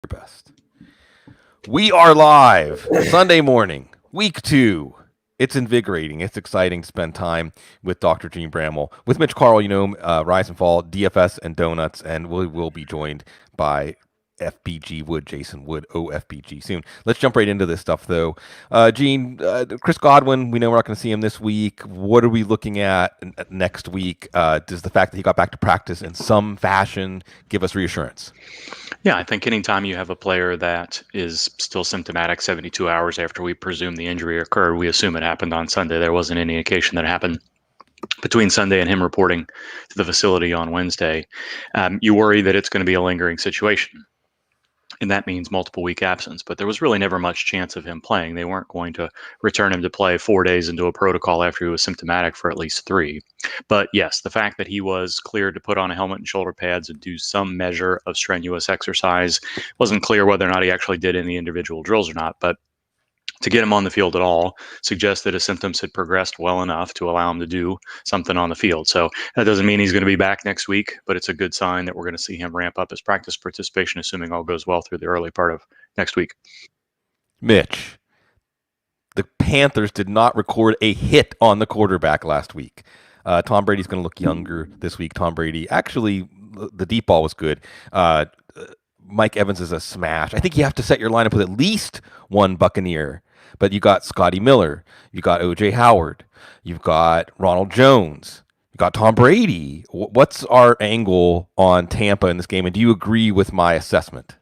your best. We are live Sunday morning, week 2. It's invigorating. It's exciting to spend time with Dr. Jene Bramel. With Mitch Carl, Rise and Fall, DFS, and Donuts, and we will be joined by FBG Wood, Jason Wood, OFBG soon. Let's jump right into this stuff, though. Gene, Chris Godwin, we know we're not going to see him this week. What are we looking at next week? Does the fact that he got back to practice in some fashion give us reassurance? Yeah, I think anytime you have a player that is still symptomatic 72 hours after we presume the injury occurred, we assume it happened on Sunday. There wasn't any indication that it happened between Sunday and him reporting to the facility on Wednesday. You worry that it's going to be a lingering situation. And that means multiple week absence. But there was really never much chance of him playing. They weren't going to return him to play 4 days into a protocol after he was symptomatic for at least 3. But yes, the fact that he was cleared to put on a helmet and shoulder pads and do some measure of strenuous exercise, wasn't clear whether or not he actually did any individual drills or not. But to get him on the field at all suggests that his symptoms had progressed well enough to allow him to do something on the field. So that doesn't mean he's going to be back next week, but it's a good sign that we're going to see him ramp up his practice participation, assuming all goes well through the early part of next week. Mitch, the Panthers did not record a hit on the quarterback last week. Tom Brady's going to look younger this week. Tom Brady, actually, the deep ball was good. Mike Evans is a smash. I think you have to set your lineup with at least one Buccaneer. But you got Scotty Miller, you got O.J. Howard, you've got Ronald Jones, you got Tom Brady. What's our angle on Tampa in this game? And do you agree with my assessment?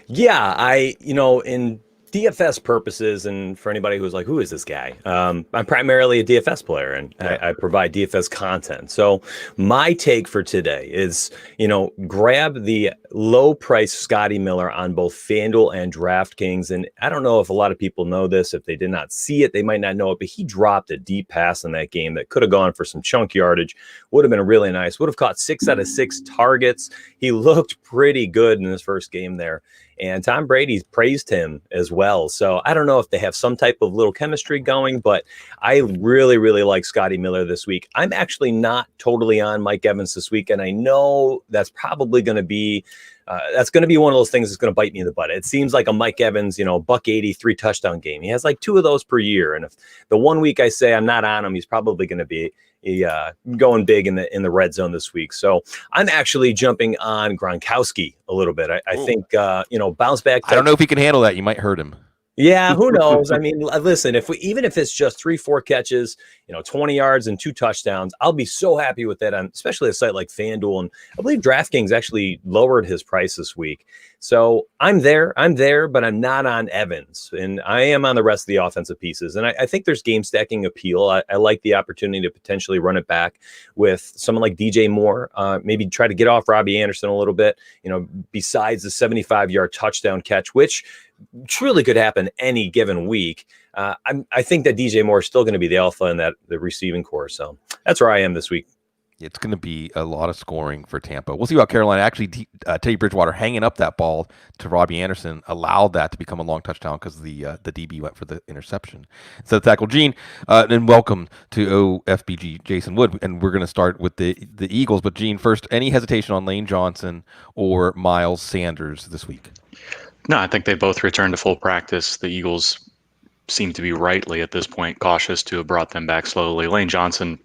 Yeah, in DFS purposes, and for anybody who's like, who is this guy? I'm primarily a DFS player, and I provide DFS content. So my take for today is, grab the low price Scotty Miller on both FanDuel and DraftKings. And I don't know if a lot of people know this. If they did not see it, they might not know it, but he dropped a deep pass in that game that could have gone for some chunk yardage. Would have been really nice. Would have caught 6 out of 6 targets. He looked pretty good in his first game there. And Tom Brady praised him as well. So I don't know if they have some type of little chemistry going, but I really, really like Scotty Miller this week. I'm actually not totally on Mike Evans this week, and I know that's probably going to be one of those things that's going to bite me in the butt. It seems like a Mike Evans, $183 touchdown game. He has like 2 of those per year. And if the 1 week I say I'm not on him, he's probably going to be going big in the red zone this week. So I'm actually jumping on Gronkowski a little bit. I think, bounce back. I don't know if he can handle that. You might hurt him. Yeah, who knows? I mean, listen, even if it's just 3-4 catches, 20 yards and 2 touchdowns, I'll be so happy with that, on especially a site like FanDuel. And I believe DraftKings actually lowered his price this week. So I'm there, but I'm not on Evans. And I am on the rest of the offensive pieces. And I think there's game stacking appeal. I like the opportunity to potentially run it back with someone like DJ Moore, maybe try to get off Robbie Anderson a little bit, besides the 75-yard touchdown catch, which truly could happen any given week. I think that DJ Moore is still going to be the alpha in the receiving core. So that's where I am this week. It's going to be a lot of scoring for Tampa. We'll see about Carolina. Actually, Teddy Bridgewater hanging up that ball to Robbie Anderson allowed that to become a long touchdown because the DB went for the interception instead of tackle. Gene, and welcome to OFBG, Jason Wood. And we're going to start with the Eagles. But Gene, first, any hesitation on Lane Johnson or Miles Sanders this week? No, I think they both returned to full practice. The Eagles seem to be rightly at this point cautious to have brought them back slowly. Lane Johnson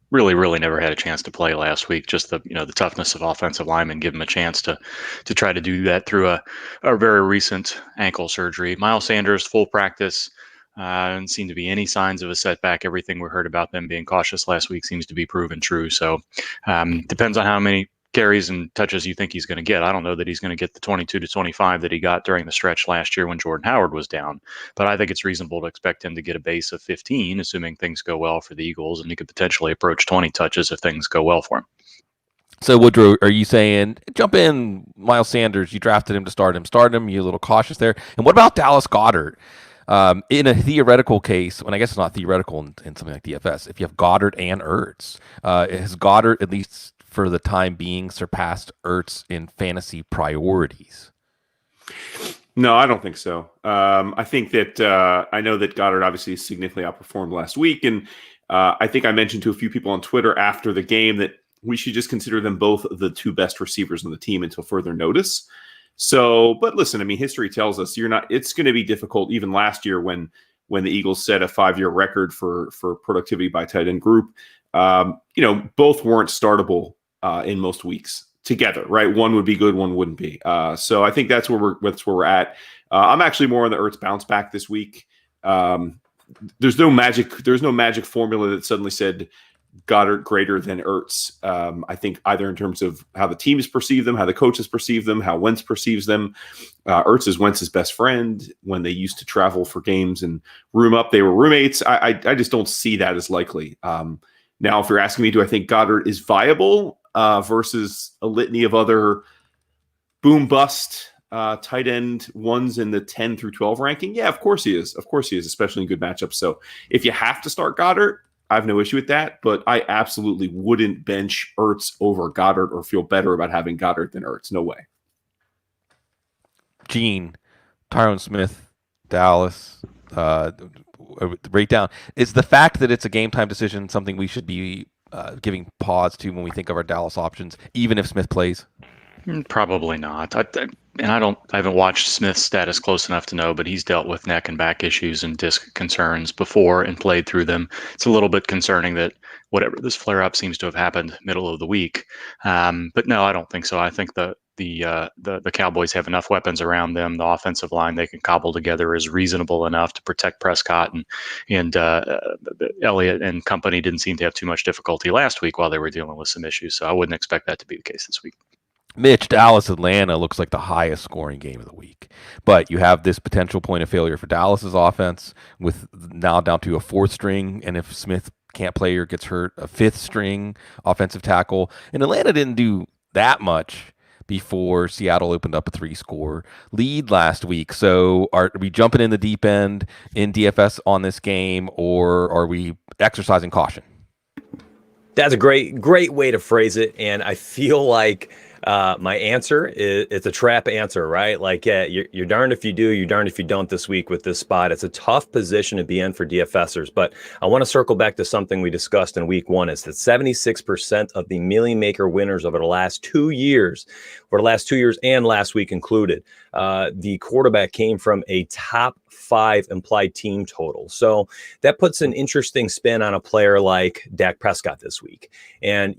really never had a chance to play last week. Just the toughness of offensive linemen give him a chance to try to do that through a very recent ankle surgery. Miles Sanders, full practice. Didn't seem to be any signs of a setback. Everything we heard about them being cautious last week seems to be proven true. So depends on how many carries and touches you think he's going to get. I don't know that he's going to get the 22 to 25 that he got during the stretch last year when Jordan Howard was down, but I think it's reasonable to expect him to get a base of 15, assuming things go well for the Eagles, and he could potentially approach 20 touches if things go well for him. So, Woodrow, are you saying jump in Miles Sanders? You drafted him to start him. You're a little cautious there. And what about Dallas Goedert? In a theoretical case, when I guess it's not theoretical in something like DFS, if you have Goddard and Ertz, has Goddard, at least for the time being, surpassed Ertz in fantasy priorities? No, I don't think so. I think that I know that Goddard obviously significantly outperformed last week, and I think I mentioned to a few people on Twitter after the game that we should just consider them both the 2 best receivers on the team until further notice. So, but listen, I mean, history tells us it's going to be difficult. Even last year when the Eagles set a 5-year record for productivity by tight end group, both weren't startable in most weeks together, right? One would be good, one wouldn't be. So I think that's where we're at. I'm actually more on the Ertz bounce back this week. There's no magic formula that suddenly said Goddard greater than Ertz. I think either in terms of how the teams perceive them, how the coaches perceive them, how Wentz perceives them. Ertz is Wentz's best friend. When they used to travel for games and room up, they were roommates. I just don't see that as likely. Now, if you're asking me, do I think Goddard is viable versus a litany of other boom bust tight end ones in the 10 through 12 ranking? Yeah, of course he is. Of course he is, especially in good matchups. So if you have to start Goddard, I have no issue with that, but I absolutely wouldn't bench Ertz over Goddard or feel better about having Goddard than Ertz. No way. Gene, Tyron Smith, Dallas, breakdown. Is the fact that it's a game time decision something we should be giving pause to when we think of our Dallas options, even if Smith plays? Probably not. I haven't watched Smith's status close enough to know, but he's dealt with neck and back issues and disc concerns before and played through them. It's a little bit concerning that whatever this flare up seems to have happened middle of the week. But no, I don't think so. I think the Cowboys have enough weapons around them. The offensive line they can cobble together is reasonable enough to protect Prescott, and Elliott and company didn't seem to have too much difficulty last week while they were dealing with some issues. So I wouldn't expect that to be the case this week. Mitch, Dallas, Atlanta looks like the highest scoring game of the week. But you have this potential point of failure for Dallas's offense with now down to a fourth string. And if Smith can't play or gets hurt, a fifth string offensive tackle. And Atlanta didn't do that much before Seattle opened up a 3-score lead last week. So are we jumping in the deep end in DFS on this game, or are we exercising caution? That's a great way to phrase it. And I feel like my answer is it's a trap answer, right? Like, yeah, you're darned if you do, you're darned if you don't this week with this spot. It's a tough position to be in for DFSers, but I want to circle back to something we discussed in week one is that 76% of the Million Maker winners over the last 2 years, and last week included, the quarterback came from a top 5 implied team total. So that puts an interesting spin on a player like Dak Prescott this week. And,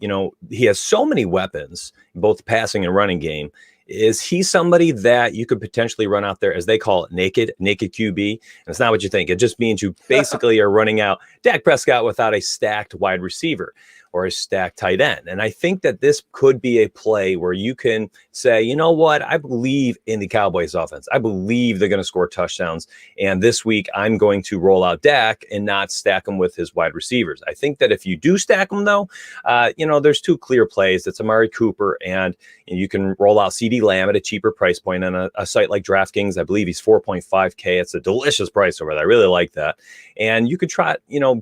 he has so many weapons, both passing and running game. Is he somebody that you could potentially run out there, as they call it, naked QB? And it's not what you think. It just means you basically are running out Dak Prescott without a stacked wide receiver or a stacked tight end. And I think that this could be a play where you can say, you know what, I believe in the Cowboys offense. I believe they're going to score touchdowns. And this week I'm going to roll out Dak and not stack him with his wide receivers. I think that if you do stack them though, there's 2 clear plays. It's Amari Cooper, and you can roll out CeeDee Lamb at a cheaper price point on a site like DraftKings. I believe he's 4.5K. It's a delicious price over there. I really like that. And you could try,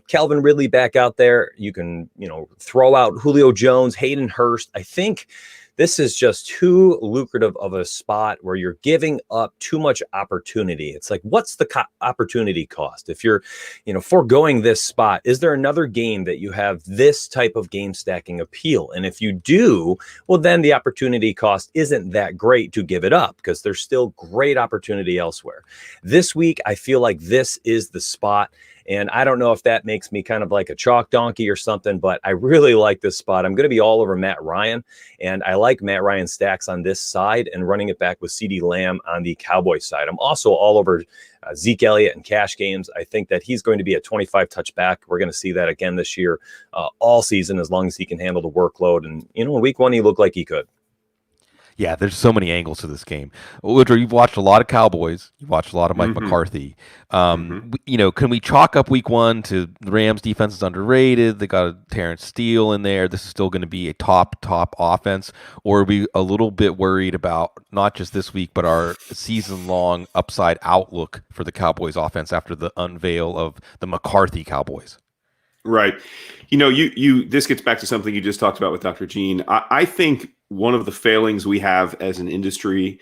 Calvin Ridley back out there. You can, throw out Julio Jones, Hayden Hurst. I think this is just too lucrative of a spot where you're giving up too much opportunity. It's like, what's the opportunity cost? If you're, foregoing this spot, is there another game that you have this type of game stacking appeal? And if you do, well, then the opportunity cost isn't that great to give it up because there's still great opportunity elsewhere. This week, I feel like this is the spot. And I don't know if that makes me kind of like a chalk donkey or something, but I really like this spot. I'm going to be all over Matt Ryan, and I like Matt Ryan stacks on this side and running it back with CeeDee Lamb on the Cowboys side. I'm also all over Zeke Elliott and cash games. I think that he's going to be a 25 touchback. We're going to see that again this year, all season, as long as he can handle the workload. And, in week one, he looked like he could. Yeah, there's so many angles to this game. Woodrow, you've watched a lot of Cowboys. You've watched a lot of Mike McCarthy. Can we chalk up week one to the Rams' defense is underrated? They got a Terrence Steele in there. This is still going to be a top offense. Or are we a little bit worried about not just this week, but our season-long upside outlook for the Cowboys offense after the unveil of the McCarthy Cowboys? Right. This gets back to something you just talked about with Dr. Gene. I think one of the failings we have as an industry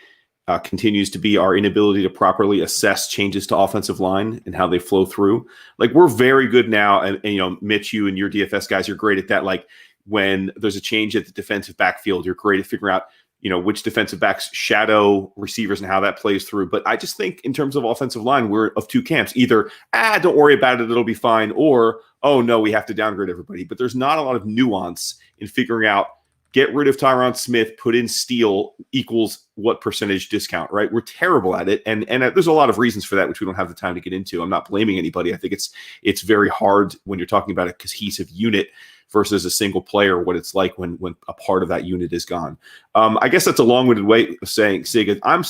continues to be our inability to properly assess changes to offensive line and how they flow through. Like, we're very good now. And Mitch, you and your DFS guys, you're great at that. Like, when there's a change at the defensive backfield, you're great at figuring out, which defensive backs shadow receivers and how that plays through. But I just think in terms of offensive line, we're of two camps. Either, don't worry about it, it'll be fine, or, oh, no, we have to downgrade everybody. But there's not a lot of nuance in figuring out, get rid of Tyron Smith, put in Steele equals what percentage discount, right? We're terrible at it. And there's a lot of reasons for that, which we don't have the time to get into. I'm not blaming anybody. I think it's very hard when you're talking about a cohesive unit versus a single player, what it's like when a part of that unit is gone. I guess that's a long-winded way of saying, Sig, I'm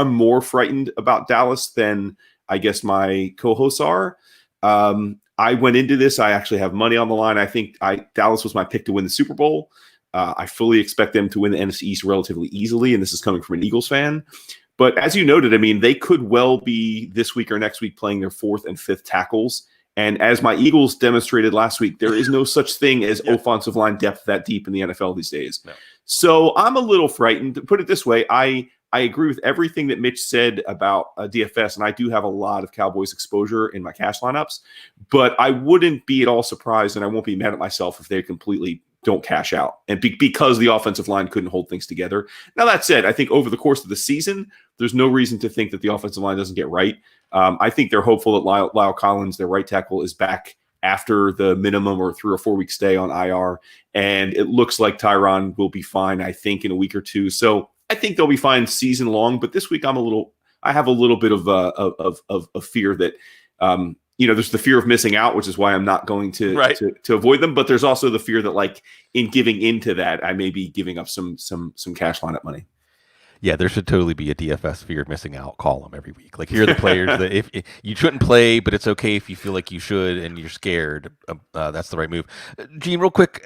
more frightened about Dallas than I guess my co-hosts are. I went into this. I actually have money on the line. I think Dallas was my pick to win the Super Bowl. I fully expect them to win the NFC East relatively easily, and this is coming from an Eagles fan. But as you noted, I mean, they could well be this week or next week playing their fourth and fifth tackles. And as my Eagles demonstrated last week, there is no such thing as offensive line depth that deep in the NFL these days. No. So I'm a little frightened. Put it this way, I agree with everything that Mitch said about DFS, and I do have a lot of Cowboys exposure in my cash lineups. But I wouldn't be at all surprised, and I won't be mad at myself if they completely don't cash out, and because the offensive line couldn't hold things together. Now, that said, I think over the course of the season, there's no reason to think that the offensive line doesn't get right. I think they're hopeful that Lyle Collins, their right tackle, is back after the minimum or 3 or 4 week stay on IR, and it looks like Tyron will be fine, I think, in a week or two. So I think they'll be fine season long. But this week, I have a little bit of fear that. There's the fear of missing out, which is why I'm not going to avoid them. But there's also the fear that, like, in giving into that, I may be giving up some cash lineup money. Yeah, there should totally be a DFS fear of missing out column every week. Like, here are the players that if you shouldn't play, but it's okay if you feel like you should and you're scared. That's the right move. Gene, real quick,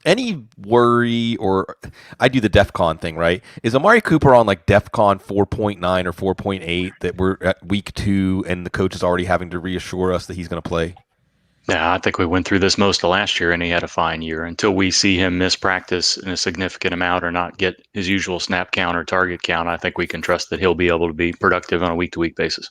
any worry, or I do the DEF CON thing, right? Is Amari Cooper on like DEF CON 4.9 or 4.8 that we're at week 2 and the coach is already having to reassure us that he's going to play? Yeah, I think we went through this most of last year, and he had a fine year. Until we see him miss practice in a significant amount or not get his usual snap count or target count, I think we can trust that he'll be able to be productive on a week-to-week basis.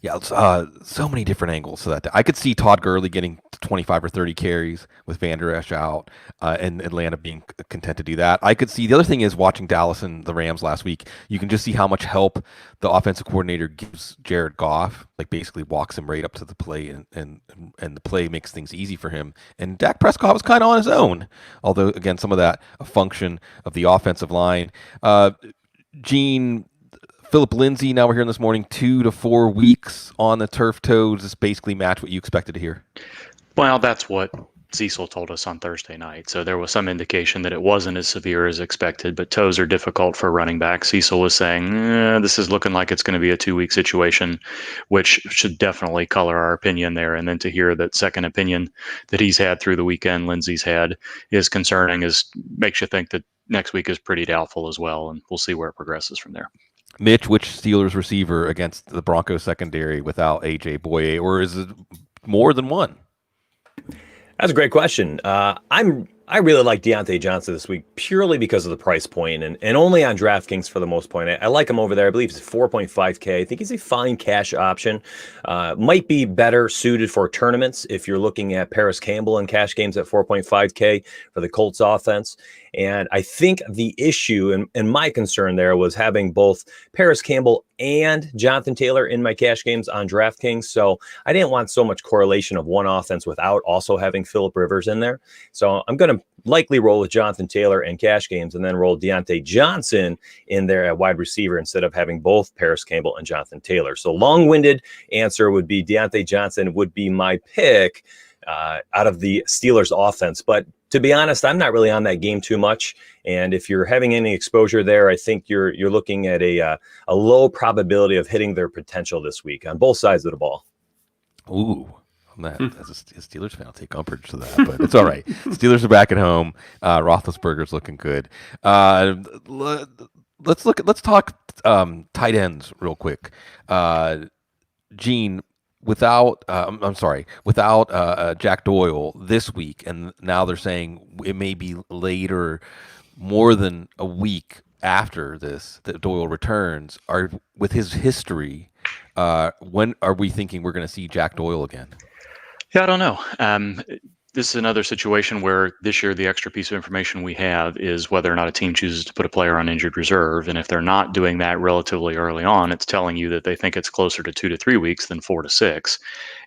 Yeah, so many different angles to that. I could see Todd Gurley getting 25 or 30 carries with Van Der Esch out, and Atlanta being content to do that. I could see the other thing is watching Dallas and the Rams last week. You can just see how much help the offensive coordinator gives Jared Goff. Like, basically walks him right up to the play, and the play makes things easy for him. And Dak Prescott was kind of on his own, although again some of that a function of the offensive line. Gene. Philip Lindsay, now we're hearing this morning, 2 to 4 weeks on the turf toe. Does this basically match what you expected to hear? Well, that's what Cecil told us on Thursday night. So there was some indication that it wasn't as severe as expected, but toes are difficult for running back. Cecil was saying, this is looking like it's going to be a 2-week situation, which should definitely color our opinion there. And then to hear that second opinion that he's had through the weekend, Lindsay's had, is concerning, makes you think that next week is pretty doubtful as well. And we'll see where it progresses from there. Mitch, which Steelers receiver against the Broncos secondary without A.J. Boye, or is it more than one? That's a great question. I really like Deontay Johnson this week purely because of the price point and only on DraftKings for the most point. I like him over there. I believe it's 4.5K. I think he's a fine cash option. Might be better suited for tournaments if you're looking at Paris Campbell in cash games at 4.5K for the Colts offense. And I think the issue and my concern there was having both Paris Campbell and Jonathan Taylor in my cash games on DraftKings. So I didn't want so much correlation of one offense without also having Phillip Rivers in there. So I'm going to likely roll with Jonathan Taylor in cash games and then roll Deontay Johnson in there at wide receiver instead of having both Paris Campbell and Jonathan Taylor. So long-winded answer would be Deontay Johnson would be my pick out of the Steelers offense. But to be honest, I'm not really on that game too much. And if you're having any exposure there, I think you're looking at a low probability of hitting their potential this week on both sides of the ball. Ooh. As a Steelers fan, I'll take umbrage to that, but it's all right. Steelers are back at home. Roethlisberger's looking good. Let's talk tight ends real quick. Gene, without Jack Doyle this week, and now they're saying it may be later, more than a week after this that Doyle returns. With his history, when are we thinking we're going to see Jack Doyle again? Yeah, I don't know. this is another situation where this year the extra piece of information we have is whether or not a team chooses to put a player on injured reserve. And if they're not doing that relatively early on, it's telling you that they think it's closer to 2 to 3 weeks than 4 to 6.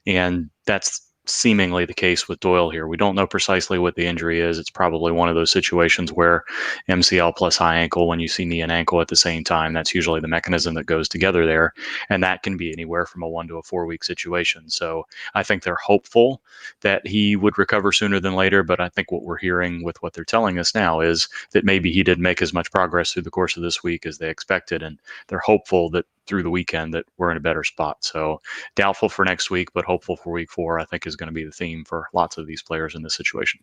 And that's seemingly the case with Doyle here. We don't know precisely what the injury is. It's probably one of those situations where MCL plus high ankle, when you see knee and ankle at the same time, that's usually the mechanism that goes together there. And that can be anywhere from a 1 to a 4 week situation. So I think they're hopeful that he would recover sooner than later. But I think what we're hearing with what they're telling us now is that maybe he didn't make as much progress through the course of this week as they expected. And they're hopeful that through the weekend that we're in a better spot. So doubtful for next week, but hopeful for week 4, I think is going to be the theme for lots of these players in this situation.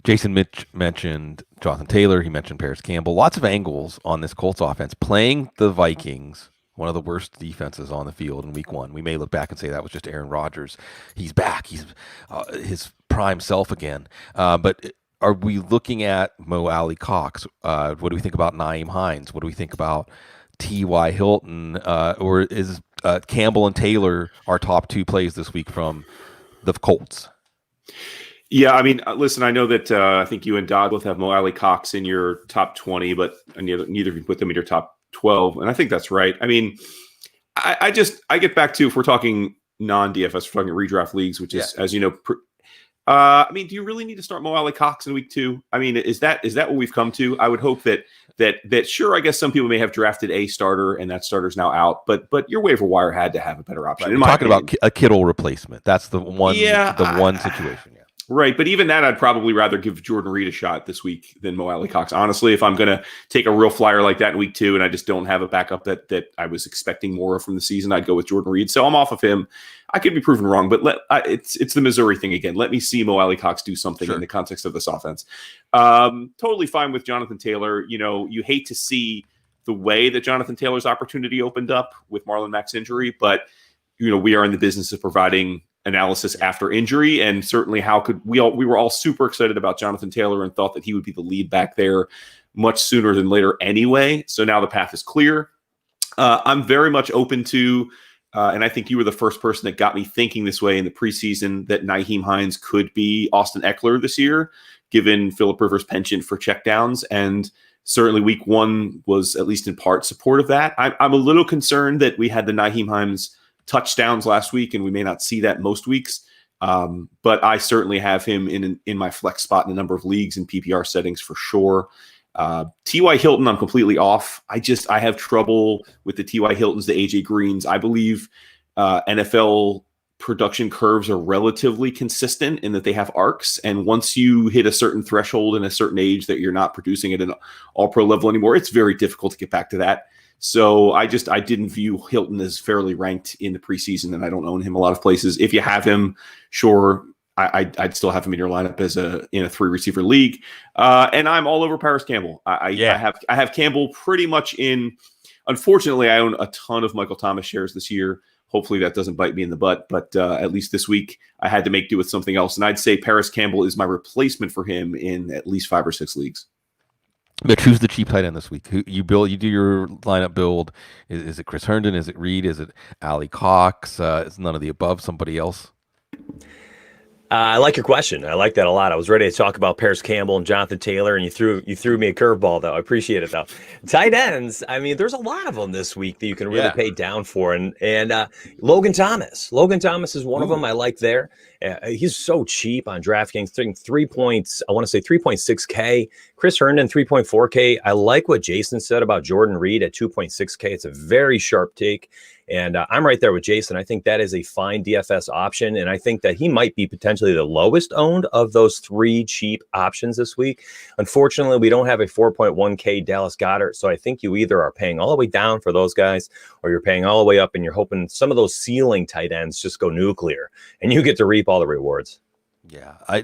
Jason Mitch mentioned Jonathan Taylor. He mentioned Paris Campbell. Lots of angles on this Colts offense. Playing the Vikings, one of the worst defenses on the field in week 1. We may look back and say that was just Aaron Rodgers. He's back. He's his prime self again. But are we looking at Mo Alley Cox? What do we think about Nyheim Hines? What do we think about T.Y. Hilton? Or is Campbell and Taylor our top 2 plays this week from the Colts? Yeah, I mean, listen, I know that I think you and Dodd both have Mo Alley Cox in your top 20, but neither of you put them in your top 12. And I think that's right. I mean, I get back to, if we're talking non-DFS, we're talking redraft leagues, which is, as you know, I mean, do you really need to start Mo Alley Cox in week 2? I mean, is that what we've come to? I would hope that sure, I guess some people may have drafted a starter and that starter's now out, but your waiver wire had to have a better option. Right. We're talking about a Kittle replacement. That's the one. Yeah, the one situation. Yeah. Right, but even that, I'd probably rather give Jordan Reed a shot this week than Mo Alley Cox. Honestly, if I'm going to take a real flyer like that in week 2 and I just don't have a backup that I was expecting more from the season, I'd go with Jordan Reed. So I'm off of him. I could be proven wrong, but it's the Missouri thing again. Let me see Mo Alley Cox do something in the context of this offense. Totally fine with Jonathan Taylor. You know, you hate to see the way that Jonathan Taylor's opportunity opened up with Marlon Mack's injury, but you know, we are in the business of providing analysis after injury, and certainly we were all super excited about Jonathan Taylor and thought that he would be the lead back there much sooner than later anyway. So now the path is clear. I'm very much open to, and I think you were the first person that got me thinking this way in the preseason, that Nyheim Hines could be Austin Eckler this year, given Phillip Rivers' penchant for checkdowns. And certainly week 1 was at least in part support of that. I'm a little concerned that we had the Nyheim Hines touchdowns last week, and we may not see that most weeks. But I certainly have him in my flex spot in a number of leagues and PPR settings for sure. T.Y. Hilton, I'm completely off. I have trouble with the T.Y. Hiltons, the A.J. Greens. I believe NFL production curves are relatively consistent in that they have arcs. And once you hit a certain threshold in a certain age that you're not producing at an all-pro level anymore, it's very difficult to get back to that. So I didn't view Hilton as fairly ranked in the preseason, and I don't own him a lot of places. If you have him, sure, I'd still have him in your lineup in a 3-receiver league. And I'm all over Paris Campbell. I have Campbell pretty much in. Unfortunately, I own a ton of Michael Thomas shares this year. Hopefully that doesn't bite me in the butt, but at least this week I had to make do with something else. And I'd say Paris Campbell is my replacement for him in at least 5 or 6 leagues. Mitch, who's the cheap tight end this week? Who you do your lineup build? Is it Chris Herndon? Is it Reed? Is it Alley Cox? Is none of the above? Somebody else? I like your question. I like that a lot. I was ready to talk about Paris Campbell and Jonathan Taylor, and you threw me a curveball, though. I appreciate it, though. Tight ends, I mean, there's a lot of them this week that you can really pay down for. And Logan Thomas. Logan Thomas is one of them I like there. He's so cheap on DraftKings, 3.6K. Chris Herndon, 3.4K. I like what Jason said about Jordan Reed at 2.6K. It's a very sharp take. And I'm right there with Jason. I think that is a fine DFS option. And I think that he might be potentially the lowest owned of those 3 cheap options this week. Unfortunately, we don't have a 4.1K Dallas Goedert. So I think you either are paying all the way down for those guys, or you're paying all the way up and you're hoping some of those ceiling tight ends just go nuclear and you get to reap all the rewards. Yeah, I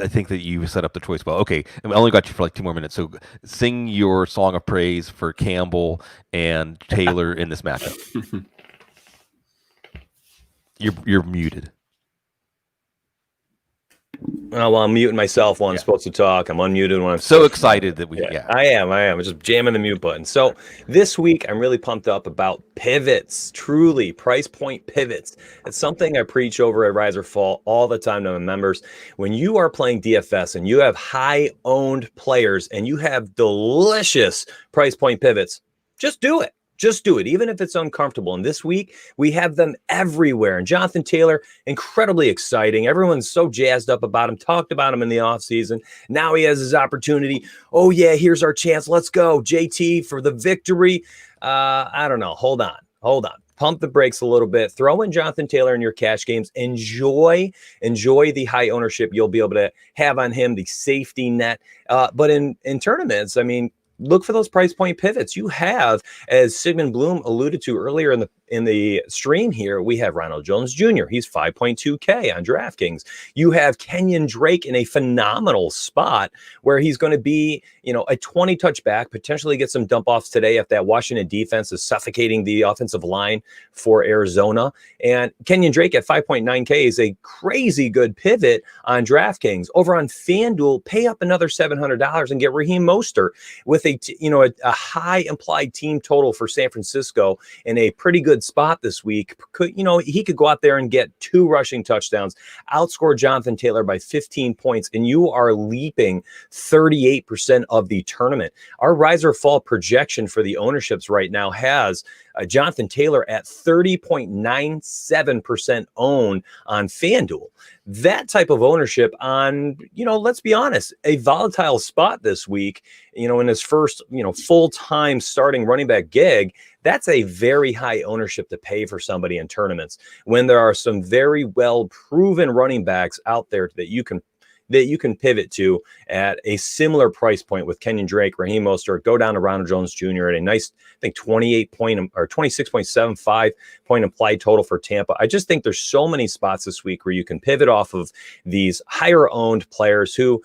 think that you set up the choice well. Okay, I only got you for like 2 more minutes, so sing your song of praise for Campbell and Taylor in this matchup. You're muted. Well, I'm muting myself while I'm supposed to talk. I'm unmuted when I'm So excited that we, I am. I'm just jamming the mute button. So this week, I'm really pumped up about pivots, truly price point pivots. It's something I preach over at Rise or Fall all the time to my members. When you are playing DFS and you have high owned players and you have delicious price point pivots, just do it. Just do it, even if it's uncomfortable. And this week, we have them everywhere. And Jonathan Taylor, incredibly exciting. Everyone's so jazzed up about him, talked about him in the offseason. Now he has his opportunity. Oh, yeah, here's our chance. Let's go. JT for the victory. I don't know. Hold on. Pump the brakes a little bit. Throw in Jonathan Taylor in your cash games. Enjoy the high ownership you'll be able to have on him, the safety net. But in tournaments, I mean, look for those price point pivots. You have, as Sigmund Bloom alluded to earlier in the stream here, we have Ronald Jones Jr. He's 5.2K on DraftKings. You have Kenyon Drake in a phenomenal spot where he's going to be, a 20 touchback, potentially get some dump offs today if that Washington defense is suffocating the offensive line for Arizona. And Kenyon Drake at 5.9K is a crazy good pivot on DraftKings. Over on FanDuel, pay up another $700 and get Raheem Mostert with a high implied team total for San Francisco in a pretty good spot this week. He could go out there and get 2 rushing touchdowns, outscore Jonathan Taylor by 15 points, and you are leaping 38% of the tournament. Our Rise or Fall projection for the ownerships right now has Jonathan Taylor at 30.97% owned on FanDuel. That type of ownership on, let's be honest, a volatile spot this week, in his first, full-time starting running back gig, that's a very high ownership to pay for somebody in tournaments when there are some very well proven running backs out there that you can pivot to at a similar price point with Kenyon Drake, Raheem Mostert, go down to Ronald Jones Jr. at a nice, I think 26.75 point implied total for Tampa. I just think there's so many spots this week where you can pivot off of these higher owned players who,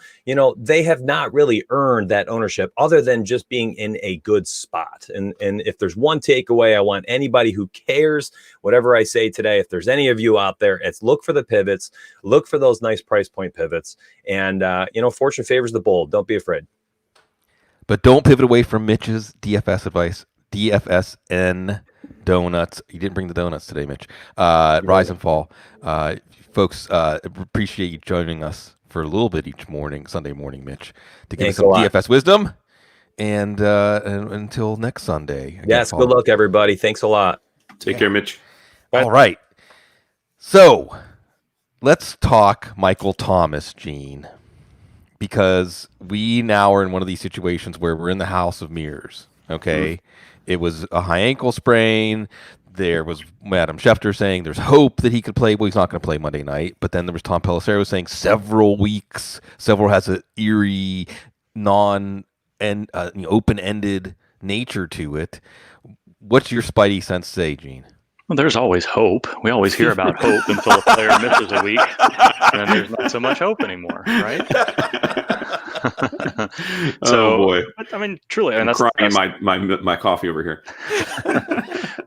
they have not really earned that ownership other than just being in a good spot. And if there's one takeaway, I want anybody who cares, whatever I say today, if there's any of you out there, it's look for the pivots, look for those nice price point pivots. And, fortune favors the bold. Don't be afraid. But don't pivot away from Mitch's DFS advice. DFSN donuts. You didn't bring the donuts today, Mitch. Rise and Fall. Folks, appreciate you joining us for a little bit each morning, Sunday morning, Mitch, to give us some DFS wisdom. And until next Sunday. Again, yes, good luck, everybody. Thanks a lot. Take care, Mitch. Bye. All right. So let's talk Michael Thomas, Gene, because we now are in one of these situations where we're in the house of mirrors. Okay. Mm-hmm. It was a high ankle sprain. There was Adam Schefter saying there's hope that he could play. Well, he's not going to play Monday night. But then there was Tom Pelissero saying several weeks. Several has an eerie, open-ended nature to it. What's your spidey sense say, Gene? Well, there's always hope. We always hear about hope until a player misses a week, and then there's not so much hope anymore, right? Oh boy! I mean, truly, and I'm crying my coffee over here.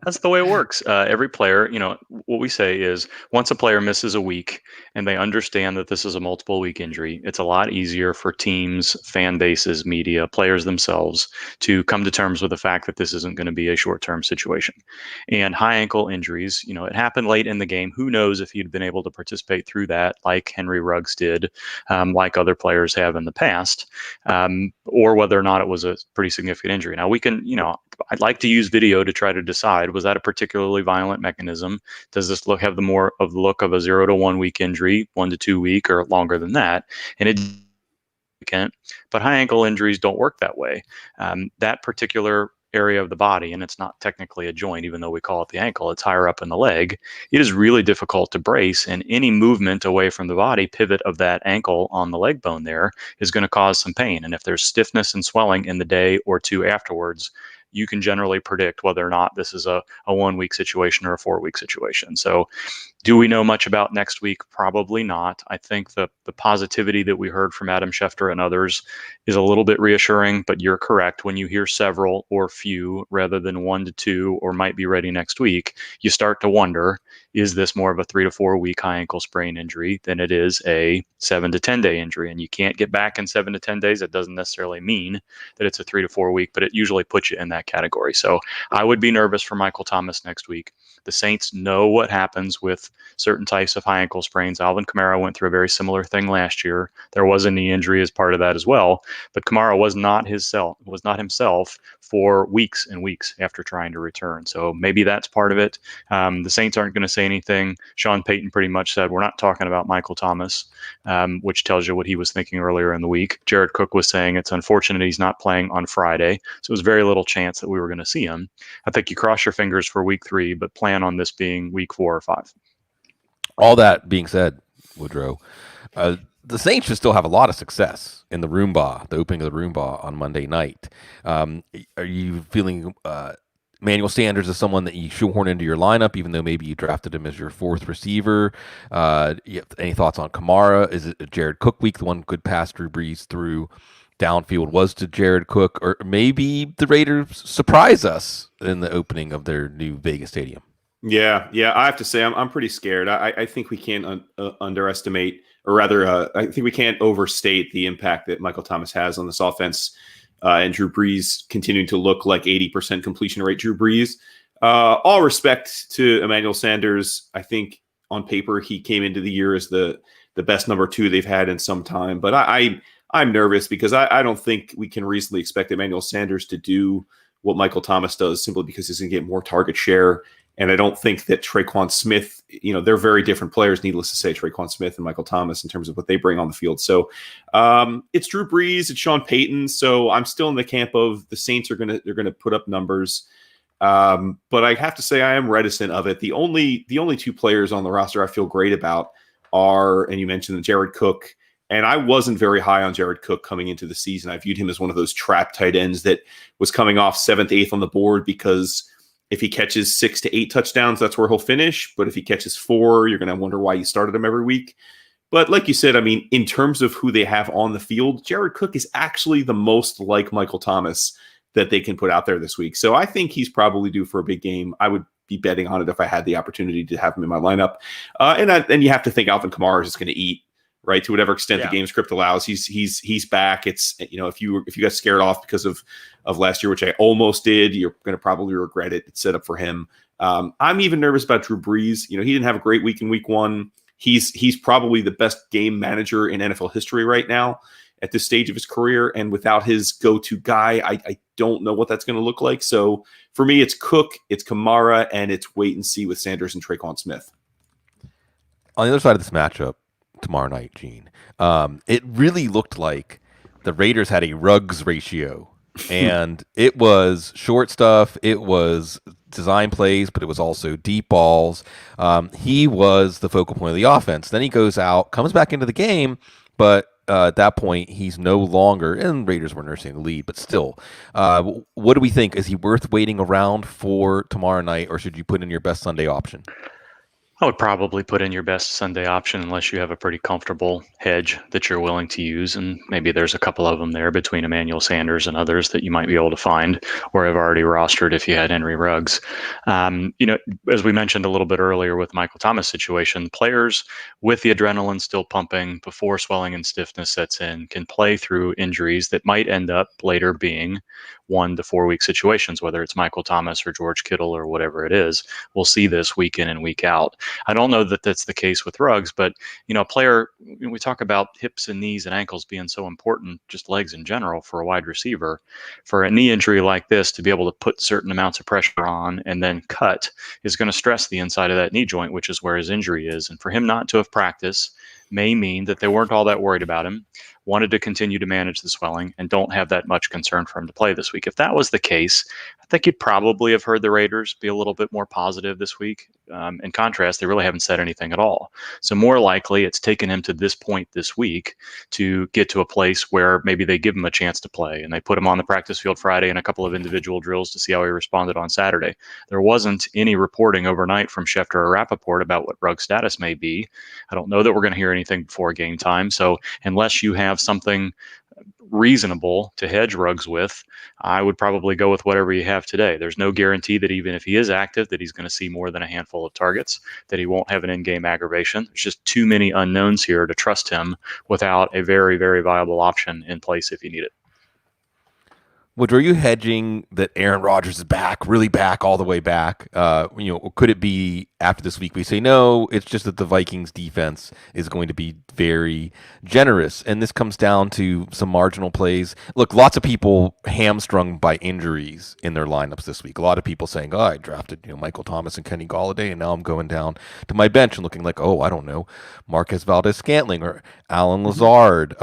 That's the way it works. Every player, what we say is once a player misses a week and they understand that this is a multiple week injury, it's a lot easier for teams, fan bases, media, players themselves to come to terms with the fact that this isn't going to be a short-term situation. And high ankle injuries, it happened late in the game. Who knows if he'd been able to participate through that like Henry Ruggs did, like other players have in the past, or whether or not it was a pretty significant injury. Now we can, I'd like to use video to try to decide, was that a particularly violent mechanism? Does this have the more of the look of a 0 to 1 week injury, 1 to 2 week, or longer than that? And it can't. But high ankle injuries don't work that way. That particular area of the body, and it's not technically a joint, even though we call it the ankle, it's higher up in the leg. It is really difficult to brace, and any movement away from the body, pivot of that ankle on the leg bone there, is going to cause some pain. And if there's stiffness and swelling in the day or two afterwards, you can generally predict whether or not this is a 1 week situation or a 4 week situation. So do we know much about next week? Probably not. I think the positivity that we heard from Adam Schefter and others is a little bit reassuring, but you're correct. When you hear several or few rather than 1 to 2 or might be ready next week, you start to wonder, is this more of a 3 to 4 week high ankle sprain injury than it is a 7 to 10 day injury? And you can't get back in 7 to 10 days. That doesn't necessarily mean that it's a 3 to 4 week, but it usually puts you in that category. So I would be nervous for Michael Thomas next week. The Saints know what happens with certain types of high ankle sprains. Alvin Kamara went through a very similar thing last year. There was a knee injury as part of that as well, but Kamara was not himself for weeks and weeks after trying to return. So maybe that's part of it. The Saints aren't going to say anything. Sean Payton pretty much said, we're not talking about Michael Thomas, which tells you what he was thinking earlier in the week. Jared Cook was saying it's unfortunate he's not playing on Friday. So it was very little chance that we were going to see him. I think you cross your fingers for week 3, but plan on this being week 4 or 5. All that being said, Woodrow, the Saints should still have a lot of success in the opening of the Roomba on Monday night. Are you feeling Emmanuel Sanders is someone that you shoehorn into your lineup, even though maybe you drafted him as your 4th receiver? Any thoughts on Kamara? Is it a Jared Cook week? The one good pass Drew Brees through downfield was to Jared Cook, or maybe the Raiders surprise us in the opening of their new Vegas stadium. Yeah. I have to say I'm pretty scared. I think we can't underestimate, or rather, I think we can't overstate the impact that Michael Thomas has on this offense, and Drew Brees continuing to look like 80% completion rate Drew Brees. All respect to Emmanuel Sanders. I think on paper he came into the year as the best number 2 they've had in some time, but I'm nervous because I don't think we can reasonably expect Emmanuel Sanders to do what Michael Thomas does simply because he's going to get more target share. And I don't think that Traquan Smith, they're very different players, needless to say, Traquan Smith and Michael Thomas in terms of what they bring on the field. So it's Drew Brees, it's Sean Payton. So I'm still in the camp of the Saints they're going to put up numbers. But I have to say I am reticent of it. The only 2 players on the roster I feel great about are, and you mentioned Jared Cook. And I wasn't very high on Jared Cook coming into the season. I viewed him as one of those trap tight ends that was coming off 7th, 8th on the board, because if he catches 6 to 8 touchdowns, that's where he'll finish. But if he catches 4, you're going to wonder why you started him every week. But like you said, I mean, in terms of who they have on the field, Jared Cook is actually the most like Michael Thomas that they can put out there this week. So I think he's probably due for a big game. I would be betting on it if I had the opportunity to have him in my lineup. And you have to think Alvin Kamara is just going to eat, right, to whatever extent the game script allows. He's back. It's, if you got scared off because of last year, which I almost did, you're going to probably regret it. It's set up for him. I'm even nervous about Drew Brees. He didn't have a great week in week 1. He's probably the best game manager in NFL history right now at this stage of his career. And without his go-to guy, I don't know what that's going to look like. So for me, it's Cook, it's Kamara, and it's wait and see with Sanders and Traquan Smith. On the other side of this matchup tomorrow night, Gene, it really looked like the Raiders had a Ruggs ratio, and it was short stuff, it was design plays, but it was also deep balls. He was the focal point of the offense. Then he goes out, comes back into the game, but at that point he's no longer, and Raiders were nursing the lead, but still, what do we think? Is he worth waiting around for tomorrow night, or should you put in your best Sunday option? I would probably put in your best Sunday option unless you have a pretty comfortable hedge that you're willing to use. And maybe there's a couple of them there between Emmanuel Sanders and others that you might be able to find or have already rostered if you had Henry Ruggs. As we mentioned a little bit earlier with Michael Thomas' situation, players with the adrenaline still pumping before swelling and stiffness sets in can play through injuries that might end up later being 1 to 4 week situations, whether it's Michael Thomas or George Kittle or whatever it is. We'll see this week in and week out. I don't know that that's the case with Ruggs, but a player, we talk about hips and knees and ankles being so important, just legs in general for a wide receiver. For a knee injury like this, to be able to put certain amounts of pressure on and then cut is going to stress the inside of that knee joint, which is where his injury is. And for him not to have practiced may mean that they weren't all that worried about him, wanted to continue to manage the swelling, and don't have that much concern for him to play this week. If that was the case, I think you'd probably have heard the Raiders be a little bit more positive this week. In contrast, they really haven't said anything at all. So more likely it's taken him to this point this week to get to a place where maybe they give him a chance to play and they put him on the practice field Friday in a couple of individual drills to see how he responded on Saturday. There wasn't any reporting overnight from Schefter or Rappaport about what Ruggs' status may be. I don't know that we're going to hear anything before game time. So unless you have something reasonable to hedge Ruggs with, I would probably go with whatever you have today. There's no guarantee that even if he is active, that he's going to see more than a handful of targets, that he won't have an in-game aggravation. There's just too many unknowns here to trust him without a very, very viable option in place if you need it. Would are you hedging that Aaron Rodgers is back, really back, all the way back? Could it be after this week we say no? It's just that the Vikings defense is going to be very generous, and this comes down to some marginal plays. Look, lots of people hamstrung by injuries in their lineups this week. A lot of people saying, "Oh, I drafted Michael Thomas and Kenny Golladay, and now I'm going down to my bench and looking like, oh, I don't know, Marquez Valdez-Scantling or Alan Lazard."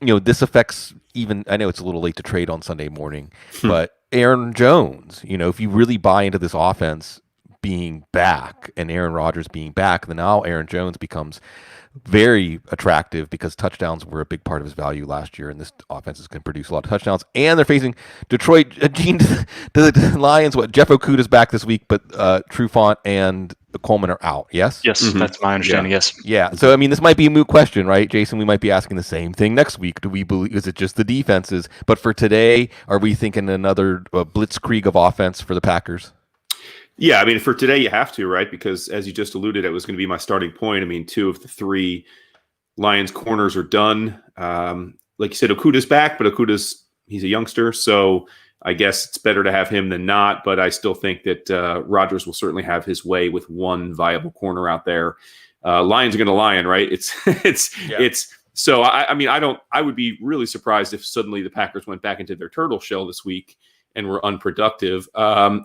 This affects even, I know it's a little late to trade on Sunday morning, but Aaron Jones, if you really buy into this offense being back and Aaron Rodgers being back, then now Aaron Jones becomes very attractive because touchdowns were a big part of his value last year, and this offense is going to produce a lot of touchdowns. And they're facing Detroit. The Lions. Jeff Okuda's back this week, but Trufant and Coleman are out. Yes. Yes, that's my understanding. Yeah. Yes. Yeah. So this might be a moot question, right, Jason? We might be asking the same thing next week. Do we believe? Is it just the defenses? But for today, are we thinking another blitzkrieg of offense for the Packers? Yeah, for today you have to, right? Because as you just alluded, it was going to be my starting point. 2 of the 3 Lions corners are done. Like you said, Okuda's back, but he's a youngster, so I guess it's better to have him than not. But I still think that Rodgers will certainly have his way with one viable corner out there. Lions are going to lion, right? So I would be really surprised if suddenly the Packers went back into their turtle shell this week and were unproductive.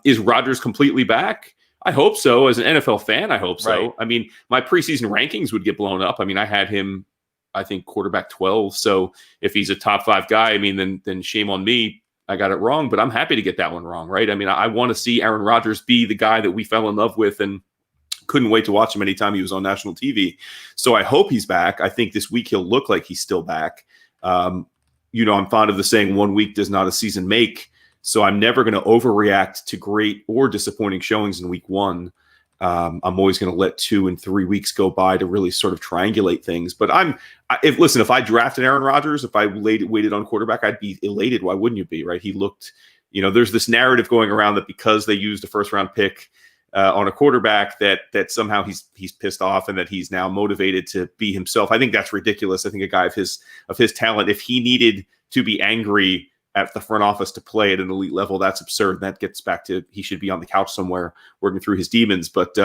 Is Rodgers completely back? I hope so. As an NFL fan, I hope so. Right. My preseason rankings would get blown up. I had him, I think, quarterback 12. So if he's a top 5 guy, then shame on me. I got it wrong, but I'm happy to get that one wrong, right? I want to see Aaron Rodgers be the guy that we fell in love with and couldn't wait to watch him anytime he was on national TV. So I hope he's back. I think this week he'll look like he's still back. I'm fond of the saying, 1 week does not a season make. So I'm never going to overreact to great or disappointing showings in week 1. I'm always going to let 2 and 3 weeks go by to really sort of triangulate things. But if I drafted Aaron Rodgers, if I waited on quarterback, I'd be elated. Why wouldn't you be, right? He looked, there's this narrative going around that because they used a first round pick on a quarterback that somehow he's pissed off and that he's now motivated to be himself. I think that's ridiculous. I think a guy of his talent, if he needed to be angry at the front office to play at an elite level, that's absurd. That gets back to he should be on the couch somewhere working through his demons. But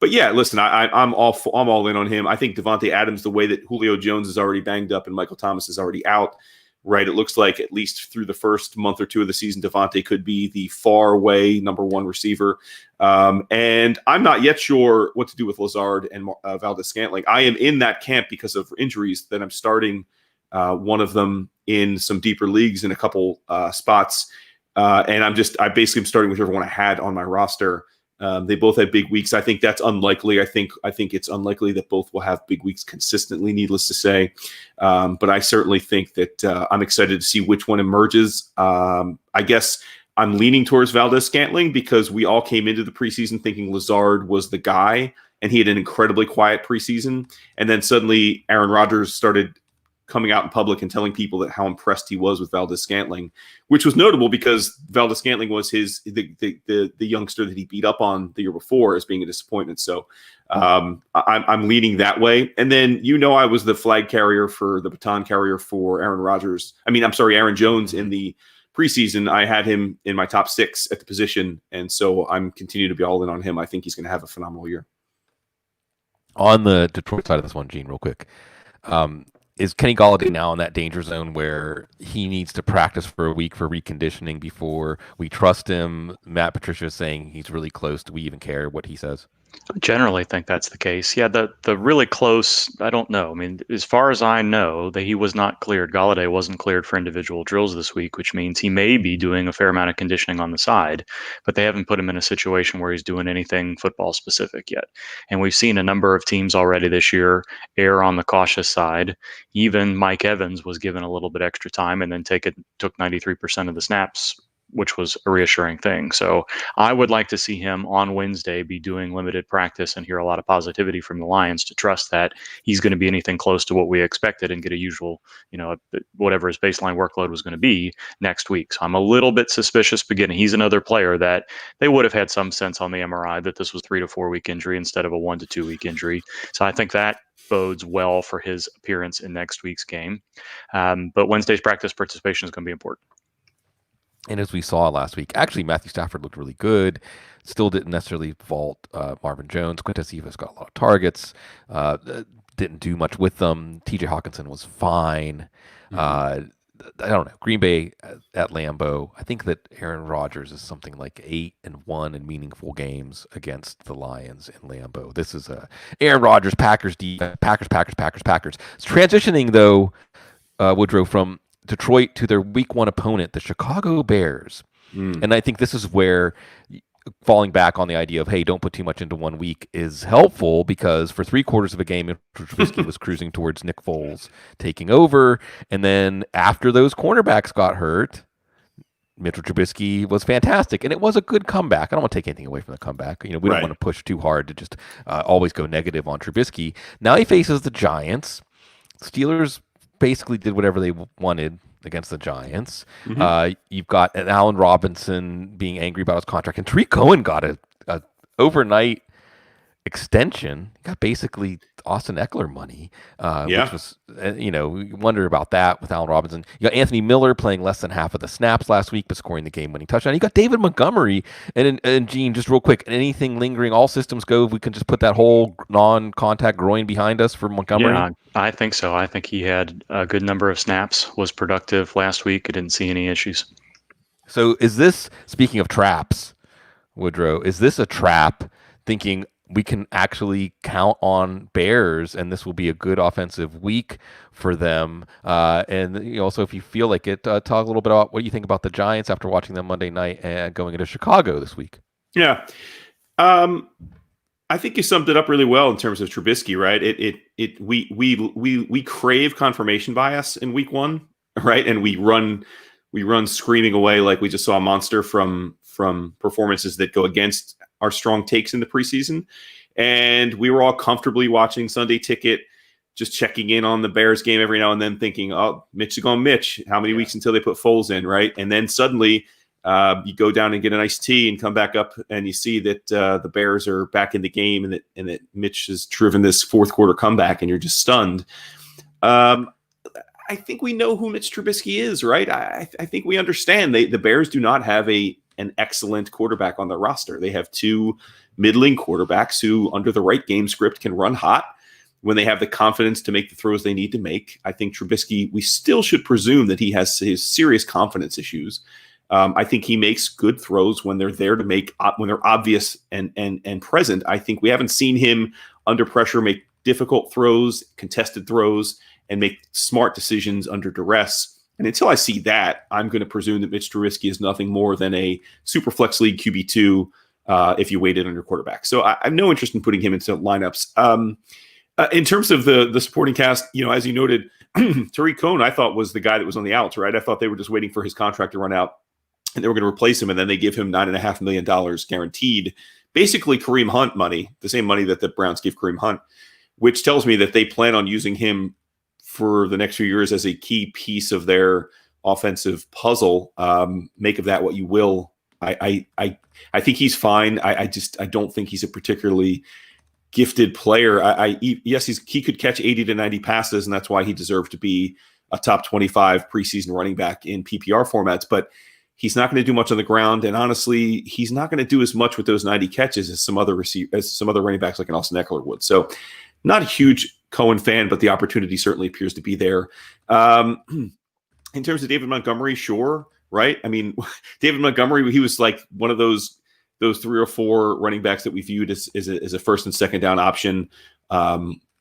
yeah, listen, I'm all in on him. I think Devontae Adams, the way that Julio Jones is already banged up and Michael Thomas is already out, right? It looks like at least through the first month or 2 of the season, Devontae could be the far away number 1 receiver. And I'm not yet sure what to do with Lazard and Valdez-Scantling. I am in that camp because of injuries that I'm starting one of them in some deeper leagues in a couple spots. And I basically am starting with everyone I had on my roster. They both had big weeks. I think that's unlikely. I think it's unlikely that both will have big weeks consistently, needless to say. But I certainly think that I'm excited to see which one emerges. I guess I'm leaning towards Valdez-Scantling because we all came into the preseason thinking Lazard was the guy, and he had an incredibly quiet preseason. And then suddenly Aaron Rodgers started coming out in public and telling people that how impressed he was with Valdez-Scantling, which was notable because Valdez-Scantling was the youngster that he beat up on the year before as being a disappointment. So I'm leaning that way. And then, I was the flag carrier the baton carrier for Aaron Jones in the preseason. I had him in my top 6 at the position. And so I'm continuing to be all in on him. I think he's going to have a phenomenal year. On the Detroit side of this one, Gene, real quick. Is Kenny Golladay now in that danger zone where he needs to practice for a week for reconditioning before we trust him? Matt Patricia is saying he's really close. Do we even care what he says? I generally think that's the case. Yeah, the really close, I don't know. As far as I know, that he was not cleared. Golladay wasn't cleared for individual drills this week, which means he may be doing a fair amount of conditioning on the side, but they haven't put him in a situation where he's doing anything football specific yet. And we've seen a number of teams already this year err on the cautious side. Even Mike Evans was given a little bit extra time and then took 93% of the snaps which was a reassuring thing. So I would like to see him on Wednesday be doing limited practice and hear a lot of positivity from the Lions to trust that he's going to be anything close to what we expected and get a usual, whatever his baseline workload was going to be next week. So I'm a little bit suspicious beginning. He's another player that they would have had some sense on the MRI that this was 3 to 4 week injury instead of a 1 to 2 week injury. So I think that bodes well for his appearance in next week's game. But Wednesday's practice participation is going to be important. And as we saw last week, actually Matthew Stafford looked really good. Still didn't necessarily fault Marvin Jones. Quintez Cephas got a lot of targets. Didn't do much with them. T.J. Hawkinson was fine. I don't know. Green Bay at Lambeau. I think that Aaron Rodgers is something like 8-1 in meaningful games against the Lions in Lambeau. This is a Aaron Rodgers Packers defense. Packers. It's transitioning though, Woodrow, from Detroit to their week 1 opponent, the Chicago Bears. And I think this is where falling back on the idea of, hey, don't put too much into 1 week is helpful, because for 3/4 of a game, Trubisky was cruising towards Nick Foles taking over. And then after those cornerbacks got hurt, Mitchell Trubisky was fantastic. And it was a good comeback. I don't want to take anything away from the comeback. We don't want to push too hard to just always go negative on Trubisky. Now he faces the Giants. Steelers basically did whatever they wanted against the Giants. You've got an Allen Robinson being angry about his contract, and Tariq Cohen got a overnight extension. He got basically Austin Eckler money, which was, you wonder about that with Allen Robinson. You got Anthony Miller playing less than half of the snaps last week, but scoring the game-winning touchdown. You got David Montgomery, and Gene, just real quick, anything lingering, all systems go, we can just put that whole non-contact groin behind us for Montgomery? Yeah, I think so. I think he had a good number of snaps, was productive last week. I didn't see any issues. So is this, speaking of traps, Woodrow, is this a trap thinking we can actually count on Bears and this will be a good offensive week for them? And also, if you feel like it, talk a little bit about what you think about the Giants after watching them Monday night and going into Chicago this week. Yeah. I think you summed it up really well in terms of Trubisky, right? We crave confirmation bias in week 1, right? And we run screaming away like we just saw a monster from performances that go against our strong takes in the preseason. And we were all comfortably watching Sunday Ticket, just checking in on the Bears game every now and then, thinking, oh, Mitch is going Mitch. How many weeks until they put Foles in, right? And then suddenly you go down and get an iced tea and come back up and you see that the Bears are back in the game and that Mitch has driven this 4th quarter comeback, and you're just stunned. I think we know who Mitch Trubisky is, right? I think we understand the Bears do not have an excellent quarterback on their roster. They have 2 middling quarterbacks who, under the right game script, can run hot when they have the confidence to make the throws they need to make. I think Trubisky, we still should presume that he has his serious confidence issues. I think he makes good throws when they're there to make, when they're obvious and present. I think we haven't seen him under pressure make difficult throws, contested throws, and make smart decisions under duress. And until I see that, I'm going to presume that Mitch Trubisky is nothing more than a super flex league QB2 if you waited on your quarterback. So I have no interest in putting him into lineups. In terms of the supporting cast, as you noted, Tariq Cohen, I thought, was the guy that was on the outs, right? I thought they were just waiting for his contract to run out and they were going to replace him. And then they give him $9.5 million guaranteed, basically Kareem Hunt money, the same money that the Browns give Kareem Hunt, which tells me that they plan on using him for the next few years as a key piece of their offensive puzzle. Make of that what you will. I think he's fine. I don't think he's a particularly gifted player. Yes, he could catch 80 to 90 passes, and that's why he deserved to be a top 25 preseason running back in PPR formats, but he's not going to do much on the ground. And honestly, he's not going to do as much with those 90 catches as some other running backs like an Austin Eckler would. So not a huge Cohen fan, but the opportunity certainly appears to be there. In terms of David Montgomery, sure, right? I mean, David Montgomery, he was like one of those 3 or 4 running backs that we viewed as a first and second down option.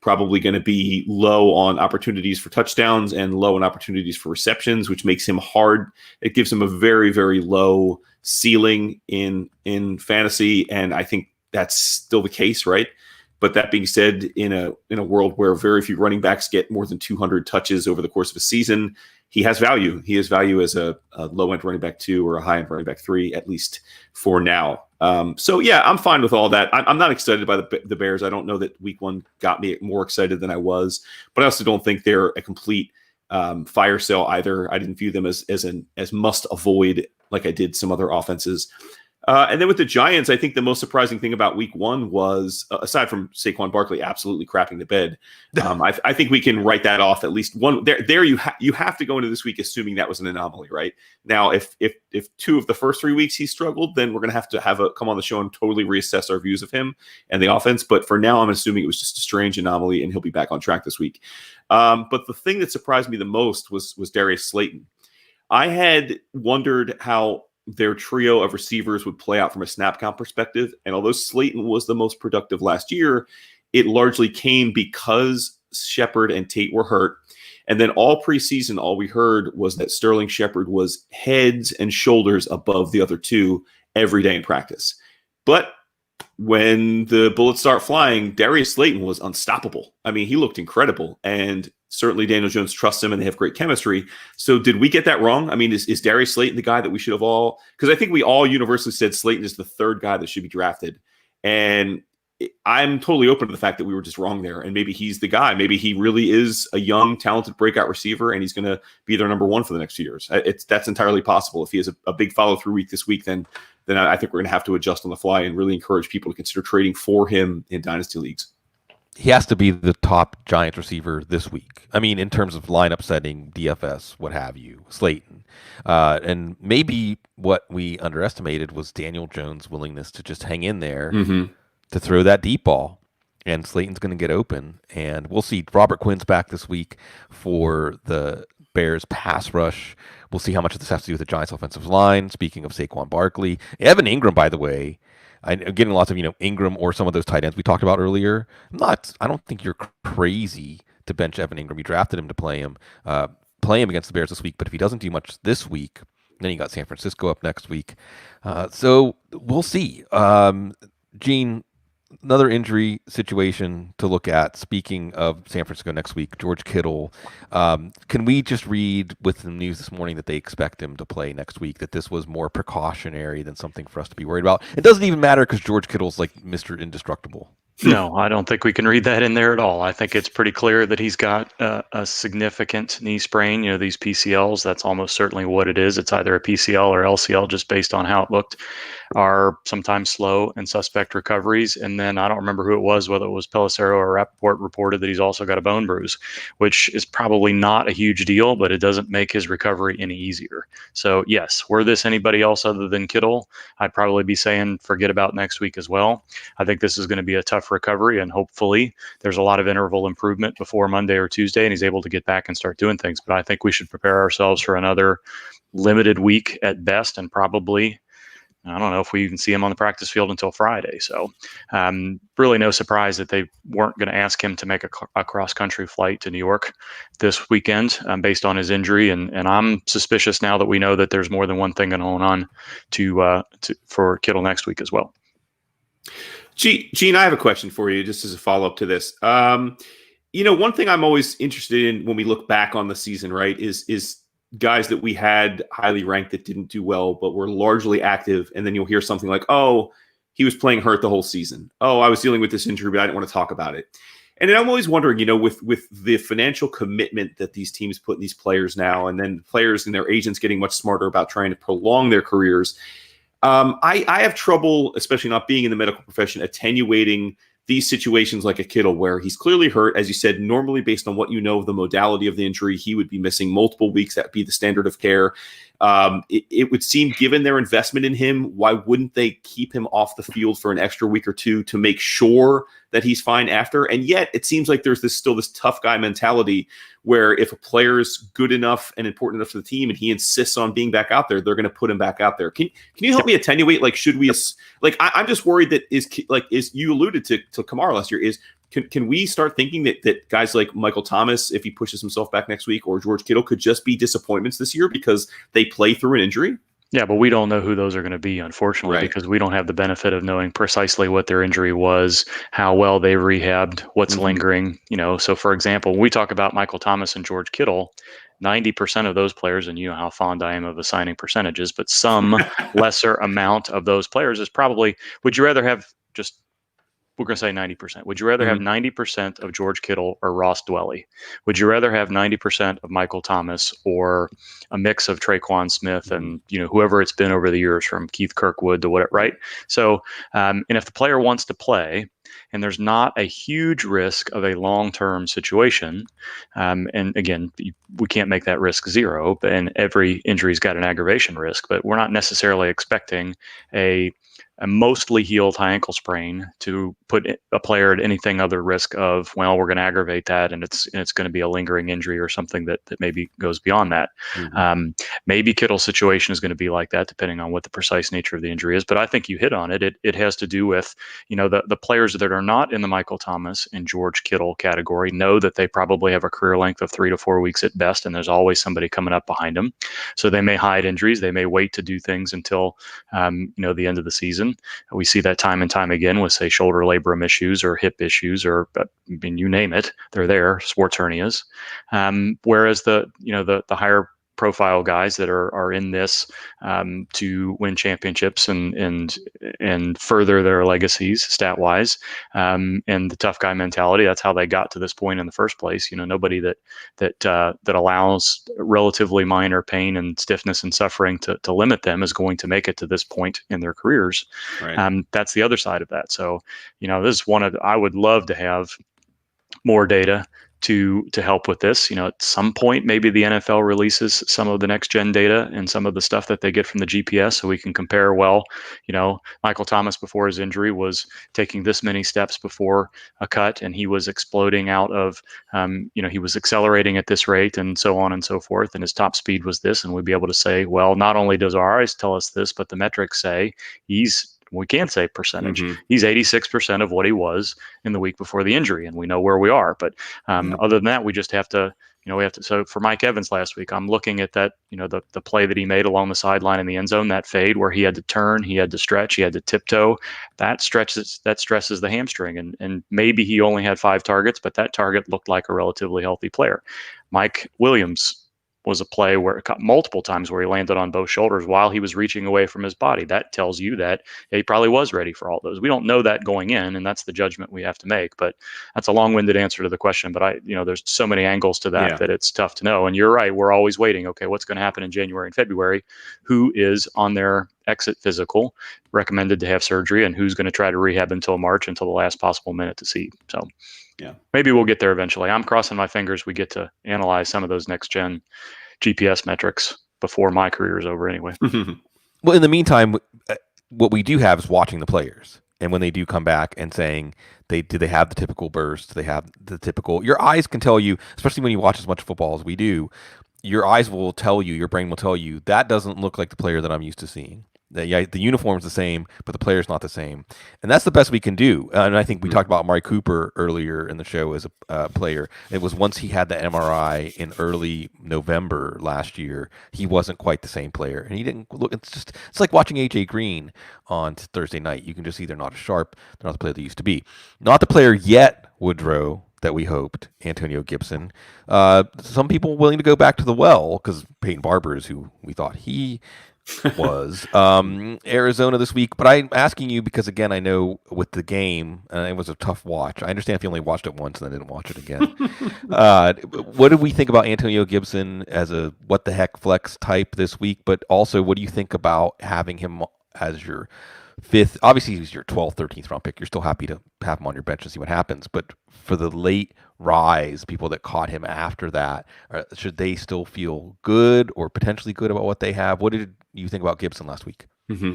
Probably going to be low on opportunities for touchdowns and low on opportunities for receptions, which makes him hard. It gives him a very, very low ceiling in fantasy, and I think that's still the case, right? But that being said, in a world where very few running backs get more than 200 touches over the course of a season, he has value. He has value as a low end running back 2 or a high end running back 3, at least for now. So yeah, I'm fine with all that. I'm not excited by the Bears. I don't know that week 1 got me more excited than I was, but I also don't think they're a complete fire sale either. I didn't view them as must avoid like I did some other offenses. And then with the Giants, I think the most surprising thing about week 1 was, aside from Saquon Barkley absolutely crapping the bed, I think we can write that off at least one. There you have to go into this week assuming that was an anomaly, right? Now, if 2 of the first 3 weeks he struggled, then we're going to have a come on the show and totally reassess our views of him and the offense. But for now, I'm assuming it was just a strange anomaly, and he'll be back on track this week. But the thing that surprised me the most was Darius Slayton. I had wondered how their trio of receivers would play out from a snap count perspective. And although Slayton was the most productive last year, it largely came because Shepard and Tate were hurt. And then all preseason, all we heard was that Sterling Shepard was heads and shoulders above the other 2 every day in practice. But when the bullets start flying, Darius Slayton was unstoppable. I mean, he looked incredible. And certainly Daniel Jones trusts him and they have great chemistry. So did we get that wrong? I mean, is Darius Slayton the guy that we should have all – because I think we all universally said Slayton is the 3rd guy that should be drafted. And I'm totally open to the fact that we were just wrong there. And maybe he's the guy. Maybe he really is a young, talented breakout receiver and he's going to be their number 1 for the next few years. That's entirely possible. If he has a big follow-through week this week, then I think we're going to have to adjust on the fly and really encourage people to consider trading for him in dynasty leagues. He has to be the top Giants receiver this week. I mean, in terms of lineup setting, DFS, what have you, Slayton. And maybe what we underestimated was Daniel Jones' willingness to just hang in there to throw that deep ball. And Slayton's going to get open. And we'll see. Robert Quinn's back this week for the Bears pass rush. We'll see how much of this has to do with the Giants offensive line. Speaking of Saquon Barkley. Evan Ingram, by the way, I'm getting lots of, Ingram or some of those tight ends we talked about earlier. I don't think you're crazy to bench Evan Ingram. You drafted him to play him against the Bears this week. But if he doesn't do much this week, then you got San Francisco up next week. So we'll see. Gene, another injury situation to look at. Speaking of San Francisco next week, George Kittle. Can we just read with the news this morning that they expect him to play next week, that this was more precautionary than something for us to be worried about? It doesn't even matter because George Kittle's like Mr. Indestructible. No, I don't think we can read that in there at all. I think it's pretty clear that he's got a significant knee sprain. These PCLs, that's almost certainly what it is. It's either a PCL or LCL, just based on how it looked, are sometimes slow and suspect recoveries. And then I don't remember who it was, whether it was Pelissero or Rappaport, reported that he's also got a bone bruise, which is probably not a huge deal, but it doesn't make his recovery any easier. So yes, were this anybody else other than Kittle, I'd probably be saying forget about next week as well. I think this is going to be a tough recovery, and hopefully there's a lot of interval improvement before Monday or Tuesday and he's able to get back and start doing things. But I think we should prepare ourselves for another limited week at best, and probably, I don't know if we even see him on the practice field until Friday. So really no surprise that they weren't going to ask him to make a cross-country flight to New York this weekend based on his injury. And I'm suspicious now that we know that there's more than one thing going on for Kittle next week as well. Gene, I have a question for you just as a follow-up to this. One thing I'm always interested in when we look back on the season, right, is guys that we had highly ranked that didn't do well, but were largely active. And then you'll hear something like, oh, he was playing hurt the whole season. Oh, I was dealing with this injury, but I didn't want to talk about it. And then I'm always wondering, with the financial commitment that these teams put in these players now, and then players and their agents getting much smarter about trying to prolong their careers, I have trouble, especially not being in the medical profession, attenuating these situations like a Kittle where he's clearly hurt. As you said, normally based on what you know of the modality of the injury, he would be missing multiple weeks. That'd be the standard of care. It would seem, given their investment in him, why wouldn't they keep him off the field for an extra week or two to make sure that he's fine after? And yet it seems like there's still this tough guy mentality where if a player is good enough and important enough to the team and he insists on being back out there, they're going to put him back out there. Can you help me attenuate? Like, should we, I'm just worried that is you alluded to Kamara last year, can we start thinking that guys like Michael Thomas, if he pushes himself back next week, or George Kittle could just be disappointments this year because they play through an injury? Yeah, but we don't know who those are going to be, unfortunately, right, because we don't have the benefit of knowing precisely what their injury was, how well they rehabbed, what's lingering. So, for example, when we talk about Michael Thomas and George Kittle, 90% of those players, and you know how fond I am of assigning percentages, but some lesser amount of those players is probably, would you rather have just, we're going to say 90%. Would you rather have 90% of George Kittle or Ross Dwelly? Would you rather have 90% of Michael Thomas or a mix of Traquan Smith and, you know, whoever it's been over the years from Keith Kirkwood to whatever, right? So, and if the player wants to play and there's not a huge risk of a long-term situation, and again, we can't make that risk zero, and every injury's got an aggravation risk, but we're not necessarily expecting a mostly healed high ankle sprain to put a player at anything other risk of, well, we're going to aggravate that and it's going to be a lingering injury or something that maybe goes beyond that. Maybe Kittle's situation is going to be like that, depending on what the precise nature of the injury is. But I think you hit on it. It has to do with, you know, the players that are not in the Michael Thomas and George Kittle category know that they probably have a career length of 3 to 4 weeks at best, and there's always somebody coming up behind them. So they may hide injuries. They may wait to do things until, you know, the end of the season. We see that time and time again with, say, shoulder labrum issues or hip issues, or I mean, you name it, they're there, sports hernias. Whereas the higher profile guys that are in this to win championships and further their legacies stat wise, and the tough guy mentality, that's how they got to this point in the first place. You know, nobody that allows relatively minor pain and stiffness and suffering to limit them is going to make it to this point in their careers. Right. That's the other side of that. So, you know, this is I would love to have more data to help with this. You know, at some point, maybe the NFL releases some of the next gen data and some of the stuff that they get from the GPS, so we can compare, well, you know, Michael Thomas before his injury was taking this many steps before a cut, and he was exploding out of, you know, he was accelerating at this rate and so on and so forth, and his top speed was this, and we'd be able to say, well, not only does our eyes tell us this, but the metrics say we can't say percentage. He's 86% of what he was in the week before the injury, and we know where we are. But other than that, we just have to, you know, So for Mike Evans last week, I'm looking at that, you know, the play that he made along the sideline in the end zone, that fade where he had to turn, he had to stretch, he had to tiptoe. That stresses the hamstring, and maybe he only had 5 targets, but that target looked like a relatively healthy player. Mike Williams was a play where multiple times where he landed on both shoulders while he was reaching away from his body. That tells you that he probably was ready for all those. We don't know that going in, and that's the judgment we have to make. But that's a long-winded answer to the question. But there's so many angles to that that it's tough to know. And you're right. We're always waiting. Okay, what's going to happen in January and February? Who is on their exit physical recommended to have surgery, and who's going to try to rehab until March, until the last possible minute to see? So maybe we'll get there eventually. I'm crossing my fingers we get to analyze some of those next gen GPS metrics before my career is over anyway. Well, in the meantime, what we do have is watching the players, and when they do come back and saying do they have the typical burst? Do they have the typical? Your eyes can tell you, especially when you watch as much football as we do. Your eyes will tell you, your brain will tell you, that doesn't look like the player that I'm used to seeing. The uniform's the same, but the player's not the same. And that's the best we can do. And I think we talked about Amari Cooper earlier in the show as a player. It was once he had the MRI in early November last year, he wasn't quite the same player. And he didn't look, it's like watching AJ Green on Thursday night. You can just see they're not as sharp. They're not the player they used to be. Not the player yet, Woodrow, that we hoped, Antonio Gibson. Some people willing to go back to the well because Peyton Barber is who we thought he was. Arizona this week, but I'm asking you because, again, I know with the game, it was a tough watch. I understand if you only watched it once and then didn't watch it again. What do we think about Antonio Gibson as a what the heck flex type this week? But also, what do you think about having him as your 5th? Obviously, he's your 12th, 13th round pick. You're still happy to have him on your bench and see what happens. But for the late rise, people that caught him after that, should they still feel good or potentially good about what they have? What did you think about Gibson last week?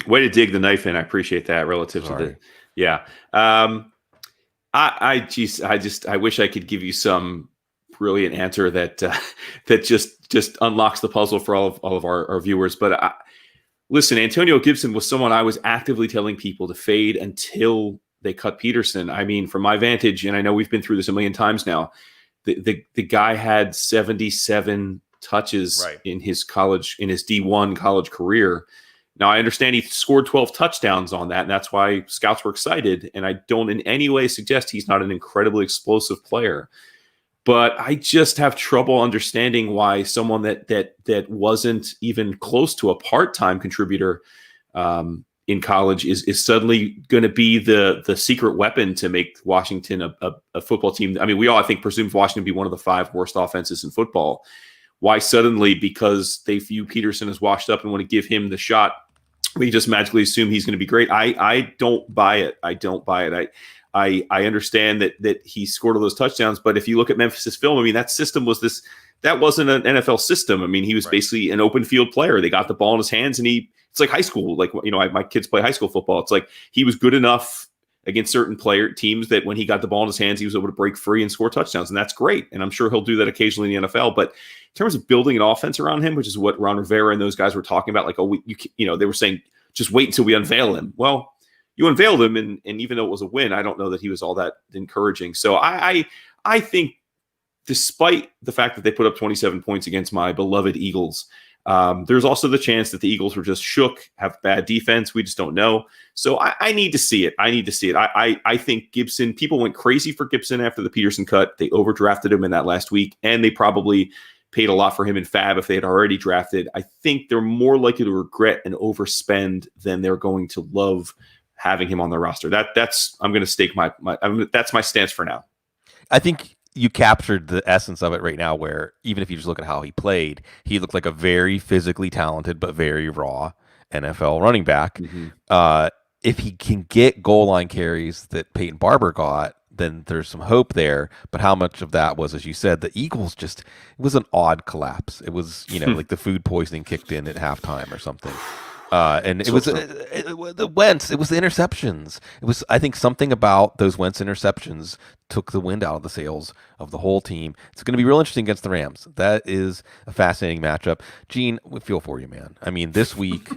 Way to dig the knife in. I appreciate that relative to the I wish I could give you some brilliant answer that that just unlocks the puzzle for all of our viewers. But listen, Antonio Gibson was someone I was actively telling people to fade until they cut Peterson. I mean, from my vantage, and I know we've been through this a million times now, the guy had 77 touches in his D1 college career. Now, I understand he scored 12 touchdowns on that, and that's why scouts were excited. And I don't in any way suggest he's not an incredibly explosive player. But I just have trouble understanding why someone that wasn't even close to a part-time contributor in college is suddenly going to be the secret weapon to make Washington a football team. I mean, we all, I think, presumes Washington to be one of the 5 worst offenses in football. Why suddenly, because they view Peterson as washed up and want to give him the shot, we just magically assume he's going to be great? I don't buy it. I don't buy it. I understand that he scored all those touchdowns, but if you look at Memphis' film, I mean, that system that wasn't an NFL system. I mean, he was basically an open field player. They got the ball in his hands, and it's like high school. Like, my kids play high school football. It's like he was good enough against certain teams that when he got the ball in his hands, he was able to break free and score touchdowns, and that's great. And I'm sure he'll do that occasionally in the NFL. But in terms of building an offense around him, which is what Ron Rivera and those guys were talking about, like, they were saying, just wait until we unveil him. Well, you unveiled him, and even though it was a win, I don't know that he was all that encouraging. So I think, despite the fact that they put up 27 points against my beloved Eagles, there's also the chance that the Eagles were just shook, have bad defense. We just don't know. So I need to see it. I think Gibson, people went crazy for Gibson after the Peterson cut. They overdrafted him in that last week, and they probably paid a lot for him in Fab if they had already drafted. I think they're more likely to regret and overspend than they're going to love having him on the roster. That's I'm going to stake that's my stance for now. I think you captured the essence of it right now, where even if you just look at how he played, he looked like a very physically talented but very raw NFL running back. Mm-hmm. If he can get goal line carries that Peyton Barber got, then there's some hope there. But how much of that was, as you said, the Eagles it was an odd collapse. It was, like the food poisoning kicked in at halftime or something. And it was the Wentz. It was the interceptions. It was, I think, something about those Wentz interceptions took the wind out of the sails of the whole team. It's going to be real interesting against the Rams. That is a fascinating matchup. Gene, we feel for you, man. I mean, this week,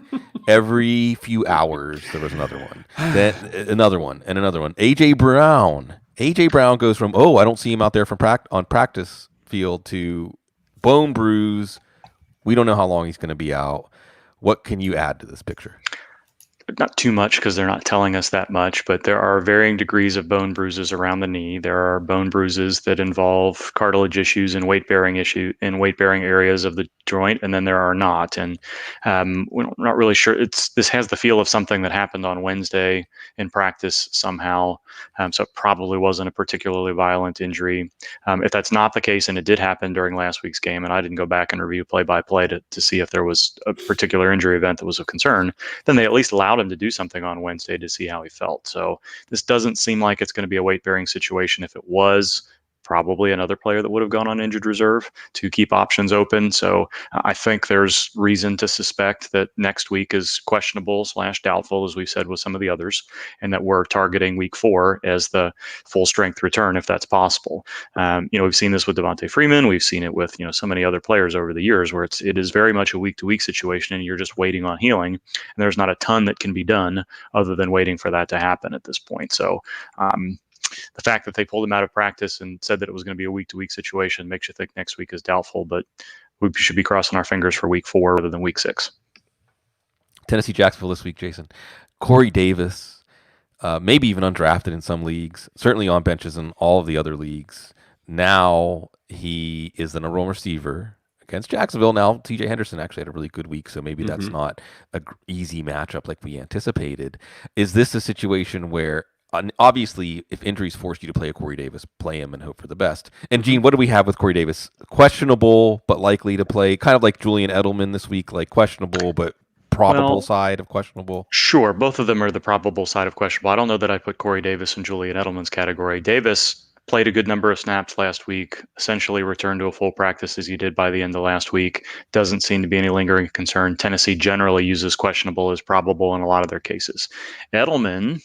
every few hours there was another one, then another one, and another one. AJ Brown goes from I don't see him out there on practice field to bone bruise. We don't know how long he's going to be out. What can you add to this picture? Not too much, because they're not telling us that much, but there are varying degrees of bone bruises around the knee. There are bone bruises that involve cartilage issues and weight-bearing areas of the joint, and then there are not. And we're not really sure. This has the feel of something that happened on Wednesday in practice somehow, so it probably wasn't a particularly violent injury. If that's not the case, and it did happen during last week's game, and I didn't go back and review play-by-play to see if there was a particular injury event that was of concern, then they at least allowed him to do something on Wednesday to see how he felt. So this doesn't seem like it's going to be a weight-bearing situation. If it was, probably another player that would have gone on injured reserve to keep options open. So I think there's reason to suspect that next week is questionable / doubtful, as we've said with some of the others, and that we're targeting week 4 as the full strength return, if that's possible. We've seen this with Devontae Freeman. We've seen it with, so many other players over the years, where it is very much a week-to-week situation, and you're just waiting on healing. And there's not a ton that can be done other than waiting for that to happen at this point. So, the fact that they pulled him out of practice and said that it was going to be a week-to-week situation makes you think next week is doubtful, but we should be crossing our fingers for week 4 rather than week 6. Tennessee, Jacksonville this week, Jason. Corey Davis, maybe even undrafted in some leagues, certainly on benches in all of the other leagues. Now he is the number 1 receiver against Jacksonville. Now, TJ Henderson actually had a really good week, so maybe that's not an easy matchup like we anticipated. Is this a situation where, obviously, if injuries force you to play a Corey Davis, play him and hope for the best? And Gene, what do we have with Corey Davis? Questionable, but likely to play, kind of like Julian Edelman this week, like questionable, but probable side of questionable? Sure, both of them are the probable side of questionable. I don't know that I put Corey Davis in Julian Edelman's category. Davis played a good number of snaps last week, essentially returned to a full practice as he did by the end of last week. Doesn't seem to be any lingering concern. Tennessee generally uses questionable as probable in a lot of their cases. Edelman,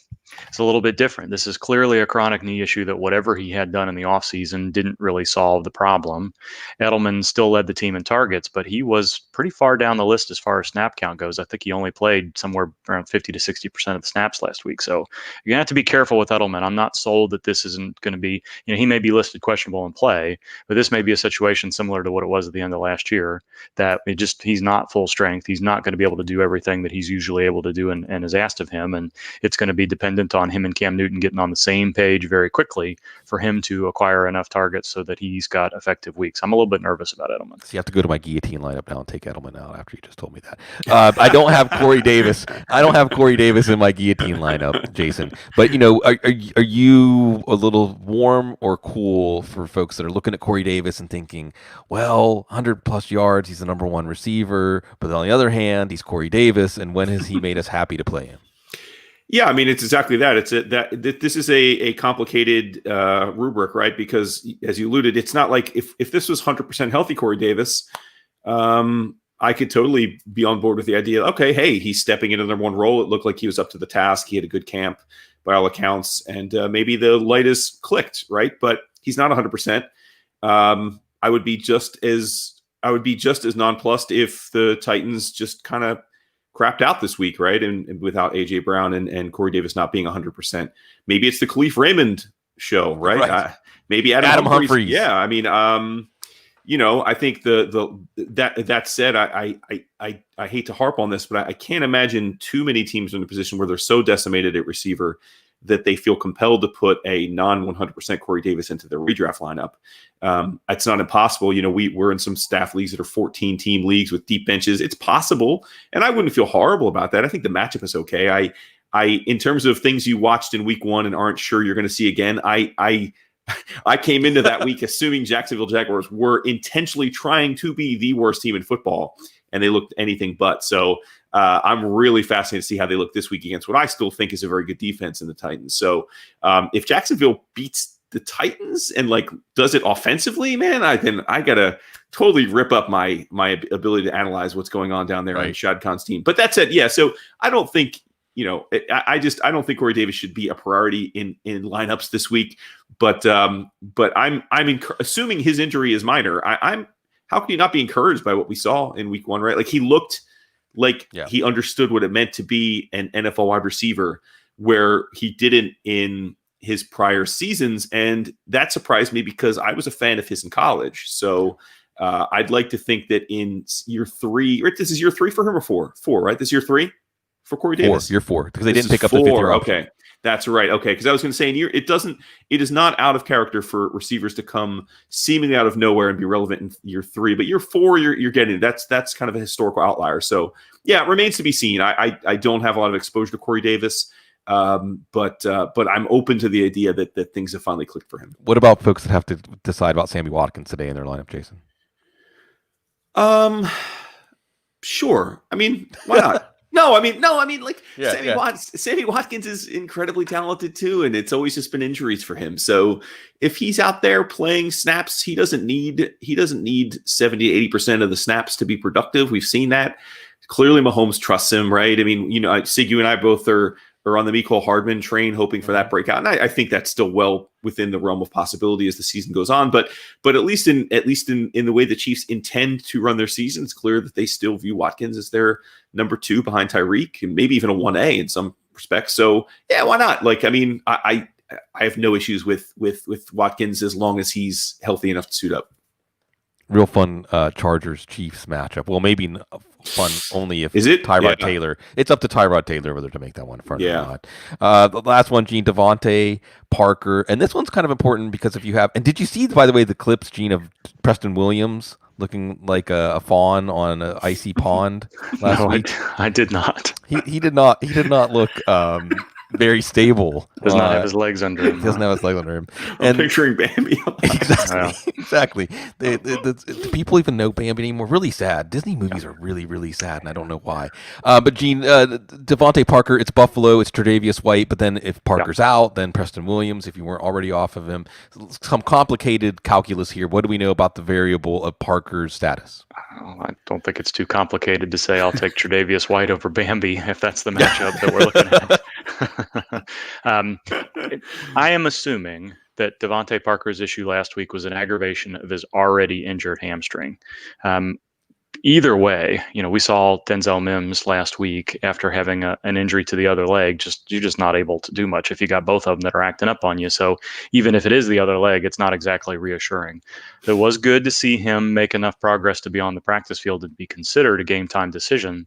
it's a little bit different. This is clearly a chronic knee issue that whatever he had done in the offseason didn't really solve the problem. Edelman still led the team in targets, but he was pretty far down the list as far as snap count goes. I think he only played somewhere around 50 to 60% of the snaps last week. So you're going to have to be careful with Edelman. I'm not sold that this isn't going to be, he may be listed questionable in play, but this may be a situation similar to what it was at the end of last year, that he's not full strength. He's not going to be able to do everything that he's usually able to do and is asked of him. And it's going to be dependent dependent on him and Cam Newton getting on the same page very quickly for him to acquire enough targets so that he's got effective weeks. I'm a little bit nervous about Edelman. So you have to go to my guillotine lineup now and take Edelman out after you just told me that. I don't have Corey Davis. I don't have Corey Davis in my guillotine lineup, Jason. But, are you a little warm or cool for folks that are looking at Corey Davis and thinking, well, 100-plus yards, he's the number one receiver, but on the other hand, he's Corey Davis, and when has he made us happy to play him? Yeah, I mean, it's exactly that. This is a complicated rubric, right? Because as you alluded, it's not like if this was 100% healthy Corey Davis, I could totally be on board with the idea. Okay, hey, he's stepping into the number one role. It looked like he was up to the task. He had a good camp by all accounts, and maybe the light is clicked, right? But he's not 100%. I would be just as nonplussed if the Titans just kind of crapped out this week, right? And without AJ Brown and Corey Davis not being 100%, maybe it's the Khalif Raymond show, right? Maybe Adam Humphries. Yeah, I mean, I think that said, I hate to harp on this, but I can't imagine too many teams in a position where they're so decimated at receiver that they feel compelled to put a non-100% Corey Davis into their redraft lineup. It's not impossible. We're in some staff leagues that are 14-team leagues with deep benches. It's possible, and I wouldn't feel horrible about that. I think the matchup is okay. I in terms of things you watched in week one and aren't sure you're going to see again, I came into that week assuming Jacksonville Jaguars were intentionally trying to be the worst team in football, and they looked anything but. So I'm really fascinated to see how they look this week against what I still think is a very good defense in the Titans. So if Jacksonville beats the Titans and does it offensively, man, then I gotta totally rip up my ability to analyze what's going on down there on Shad Khan's team. But that said, yeah. So I don't think I don't think Corey Davis should be a priority in lineups this week. But I'm assuming his injury is minor. How can you not be encouraged by what we saw in week one, right? Like he looked like he understood what it meant to be an NFL wide receiver where he didn't in his prior seasons. And that surprised me because I was a fan of his in college. So I'd like to think that in year three, right? This is year three for him or four, right? This is year three for Corey Davis. Year four, because they didn't pick up the 5th year option. Okay. That's right. Okay. Because I was going to say it is not out of character for receivers to come seemingly out of nowhere and be relevant in year three, but year four, you're getting that's kind of a historical outlier. So yeah, it remains to be seen. I don't have a lot of exposure to Corey Davis. But I'm open to the idea that things have finally clicked for him. What about folks that have to decide about Sammy Watkins today in their lineup, Jason? Sure. I mean, why not? No, I mean, Sammy Watkins is incredibly talented too, and it's always just been injuries for him. So if he's out there playing snaps, he doesn't need 70 to 80% of the snaps to be productive. We've seen that. Clearly Mahomes trusts him, right? I mean, Sig, you and I both are on the Mecole Hardman train, hoping for that breakout. And I think that's still well within the realm of possibility as the season goes on. But at least in the way the Chiefs intend to run their season, it's clear that they still view Watkins as their number 2 behind Tyreek and maybe even a 1A in some respects. So yeah, why not? I have no issues with Watkins as long as he's healthy enough to suit up. Real fun Chargers Chiefs matchup. Well, maybe fun only if is it Tyrod Taylor. It's up to Tyrod Taylor whether to make that one fun or not. The last one, Gene, Devontae Parker, and this one's kind of important because if you have, and did you see, by the way, the clips, Gene, of Preston Williams looking like a fawn on an icy pond last week? I did not. He did not look very stable. Does not have his legs under him. He doesn't have his legs under him. I'm picturing Bambi. Exactly. Do people even know Bambi anymore? Really sad. Disney movies are really, really sad, and I don't know why. But Gene, Devontae Parker, it's Buffalo, it's Tre'Davious White, but then if Parker's out, then Preston Williams, if you weren't already off of him. Some complicated calculus here. What do we know about the variable of Parker's status? I don't think it's too complicated to say I'll take Tre'Davious White over Bambi if that's the matchup that we're looking at. I am assuming that Devontae Parker's issue last week was an aggravation of his already injured hamstring. either way, we saw Denzel Mims last week after having an injury to the other leg. You're just not able to do much if you got both of them that are acting up on you. So even if it is the other leg, it's not exactly reassuring. It was good to see him make enough progress to be on the practice field to be considered a game time decision.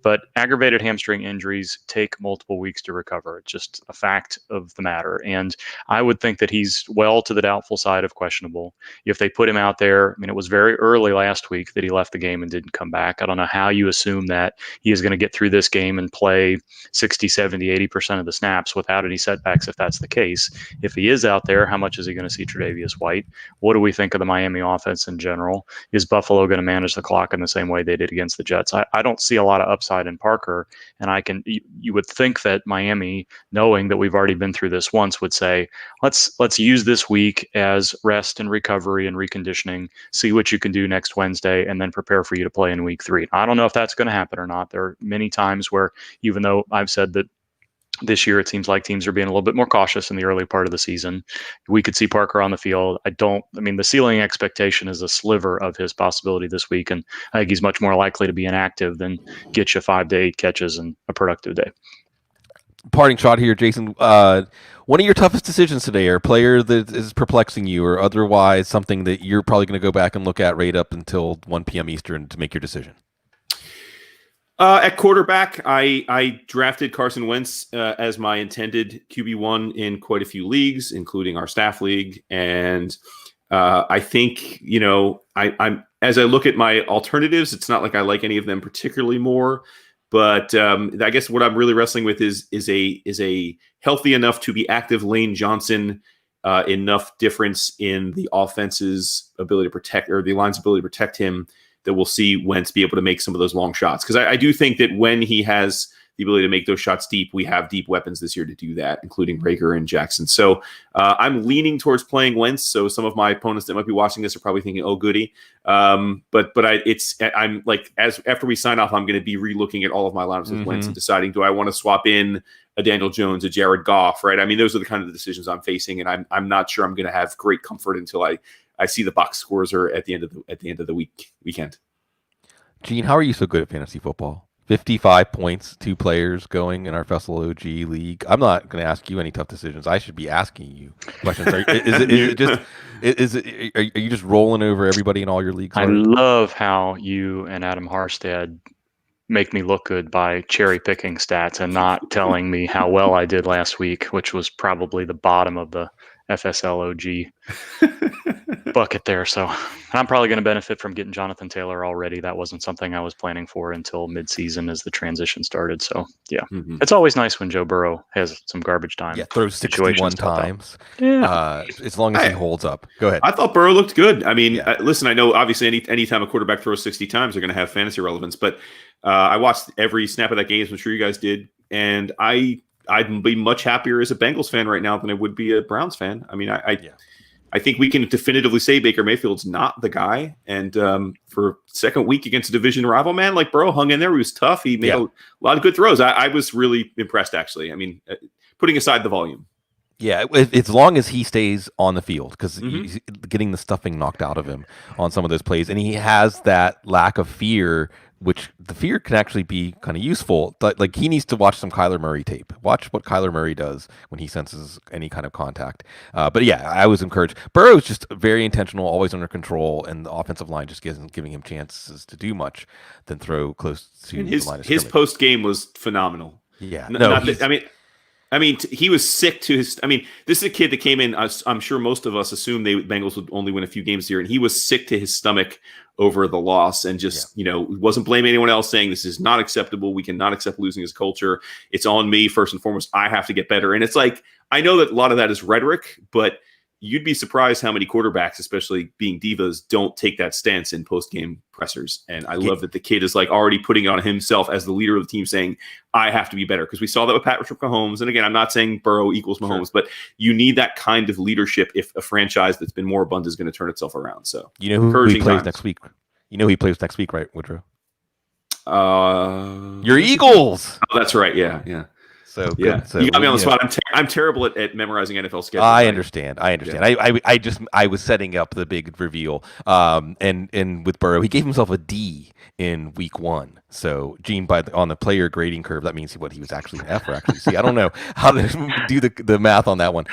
But aggravated hamstring injuries take multiple weeks to recover. It's just a fact of the matter. And I would think that he's well to the doubtful side of questionable. If they put him out there, it was very early last week that he left the game and didn't come back. I don't know how you assume that he is going to get through this game and play 60, 70, 80% of the snaps without any setbacks if that's the case. If he is out there, how much is he going to see Tre'Davious White? What do we think of the Miami offense in general? Is Buffalo going to manage the clock in the same way they did against the Jets? I don't see a lot of upside in Parker, and you would think that Miami, knowing that we've already been through this once, would say, let's use this week as rest and recovery and reconditioning, see what you can do next Wednesday, and then prepare for you to play in week 3. I don't know if that's going to happen or not. There are many times where, even though I've said that this year it seems like teams are being a little bit more cautious in the early part of the season, we could see Parker on the field. The ceiling expectation is a sliver of his possibility this week, and I think he's much more likely to be inactive than get you 5 to 8 catches and a productive day. Parting shot here, Jason. One of your toughest decisions today, or a player that is perplexing you, or otherwise something that you're probably going to go back and look at right up until 1 p.m. Eastern to make your decision? At quarterback, I drafted Carson Wentz as my intended QB1 in quite a few leagues, including our staff league. And I think, I'm as I look at my alternatives, it's not like I like any of them particularly more. But I guess what I'm really wrestling with is a healthy enough to be active Lane Johnson, enough difference in the offense's ability to protect, or the line's ability to protect him, that we'll see Wentz be able to make some of those long shots. Because I do think that when he has the ability to make those shots deep, we have deep weapons this year to do that, including Rager and Jackson. So I'm leaning towards playing Wentz. So some of my opponents that might be watching this are probably thinking, "Oh, goody." I'm like, after we sign off, I'm going to be relooking at all of my lineups with Wentz and deciding, do I want to swap in a Daniel Jones, a Jared Goff, right? Those are the kind of decisions I'm facing, and I'm not sure I'm going to have great comfort until I see the box scores are at the end of the weekend. Gene, how are you so good at fantasy football? 55 points, 2 players going in our Festival OG league. I'm not going to ask you any tough decisions. I should be asking you questions. Are you just rolling over everybody in all your leagues? I love how you and Adam Harstead make me look good by cherry picking stats and not telling me how well I did last week, which was probably the bottom of the FSLOG bucket there. So I'm probably going to benefit from getting Jonathan Taylor already. That wasn't something I was planning for until midseason as the transition started. So yeah, It's always nice when Joe Burrow has some garbage time. Yeah, throws 61 times. Yeah. As long as he holds up. Go ahead. I thought Burrow looked good. Listen, I know obviously anytime a quarterback throws 60 times, they're going to have fantasy relevance, but I watched every snap of that game, as I'm sure you guys did, and I'd be much happier as a Bengals fan right now than I would be a Browns fan. I think we can definitively say Baker Mayfield's not the guy. And for second week against a division rival, man, like Burrow hung in there. He was tough. He made a lot of good throws. I was really impressed, actually. Putting aside the volume. Yeah, as long as he stays on the field, because he's getting the stuffing knocked out of him on some of those plays. And he has that lack of fear, which the fear can actually be kind of useful. But like, he needs to watch some Kyler Murray tape. Watch what Kyler Murray does when he senses any kind of contact. But yeah, I was encouraged. Burrow's just very intentional, always under control, and the offensive line just isn't giving him chances to do much than throw close to the line of scrimmage. His post game was phenomenal. Yeah, he was sick to his. This is a kid that came in. I'm sure most of us assumed the Bengals would only win a few games here, and he was sick to his stomach over the loss, and just wasn't blaming anyone else, saying this is not acceptable. We cannot accept losing as a culture. It's on me first and foremost. I have to get better. And it's like, I know that a lot of that is rhetoric, but you'd be surprised how many quarterbacks, especially being divas, don't take that stance in post-game pressers. And I love that the kid is like already putting it on himself as the leader of the team, saying, I have to be better. Because we saw that with Patrick Mahomes. And again, I'm not saying Burrow equals Mahomes, but you need that kind of leadership if a franchise that's been moribund is going to turn itself around. So who he plays next week? He plays next week, right, Woodrow? Your Eagles. Oh, that's right. Yeah. So Yeah, good. So you got me on the you know, spot. I'm terrible at memorizing NFL schedules. I understand. I was setting up the big reveal. And with Burrow, he gave himself a D in week 1. So Gene, on the player grading curve, that means he was actually an F or actually C. I don't know how to do the math on that one.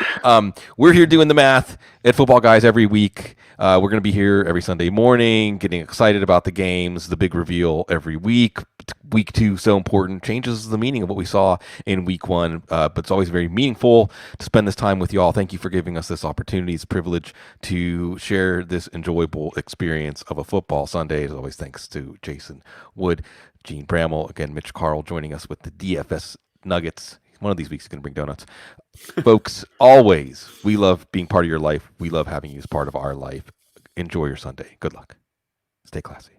We're here doing the math at Football Guys every week. We're going to be here every Sunday morning, getting excited about the games, the big reveal every week. Week 2, so important, changes the meaning of what we saw in week 1, but it's always very meaningful to spend this time with y'all. Thank you for giving us this opportunity. It's a privilege to share this enjoyable experience of a football Sunday. As always, thanks to Jason Wood, Jene Bramel, again, Mitch Carl joining us with the DFS Nuggets. One of these weeks he's going to bring donuts. Folks, always, we love being part of your life. We love having you as part of our life. Enjoy your Sunday. Good luck. Stay classy.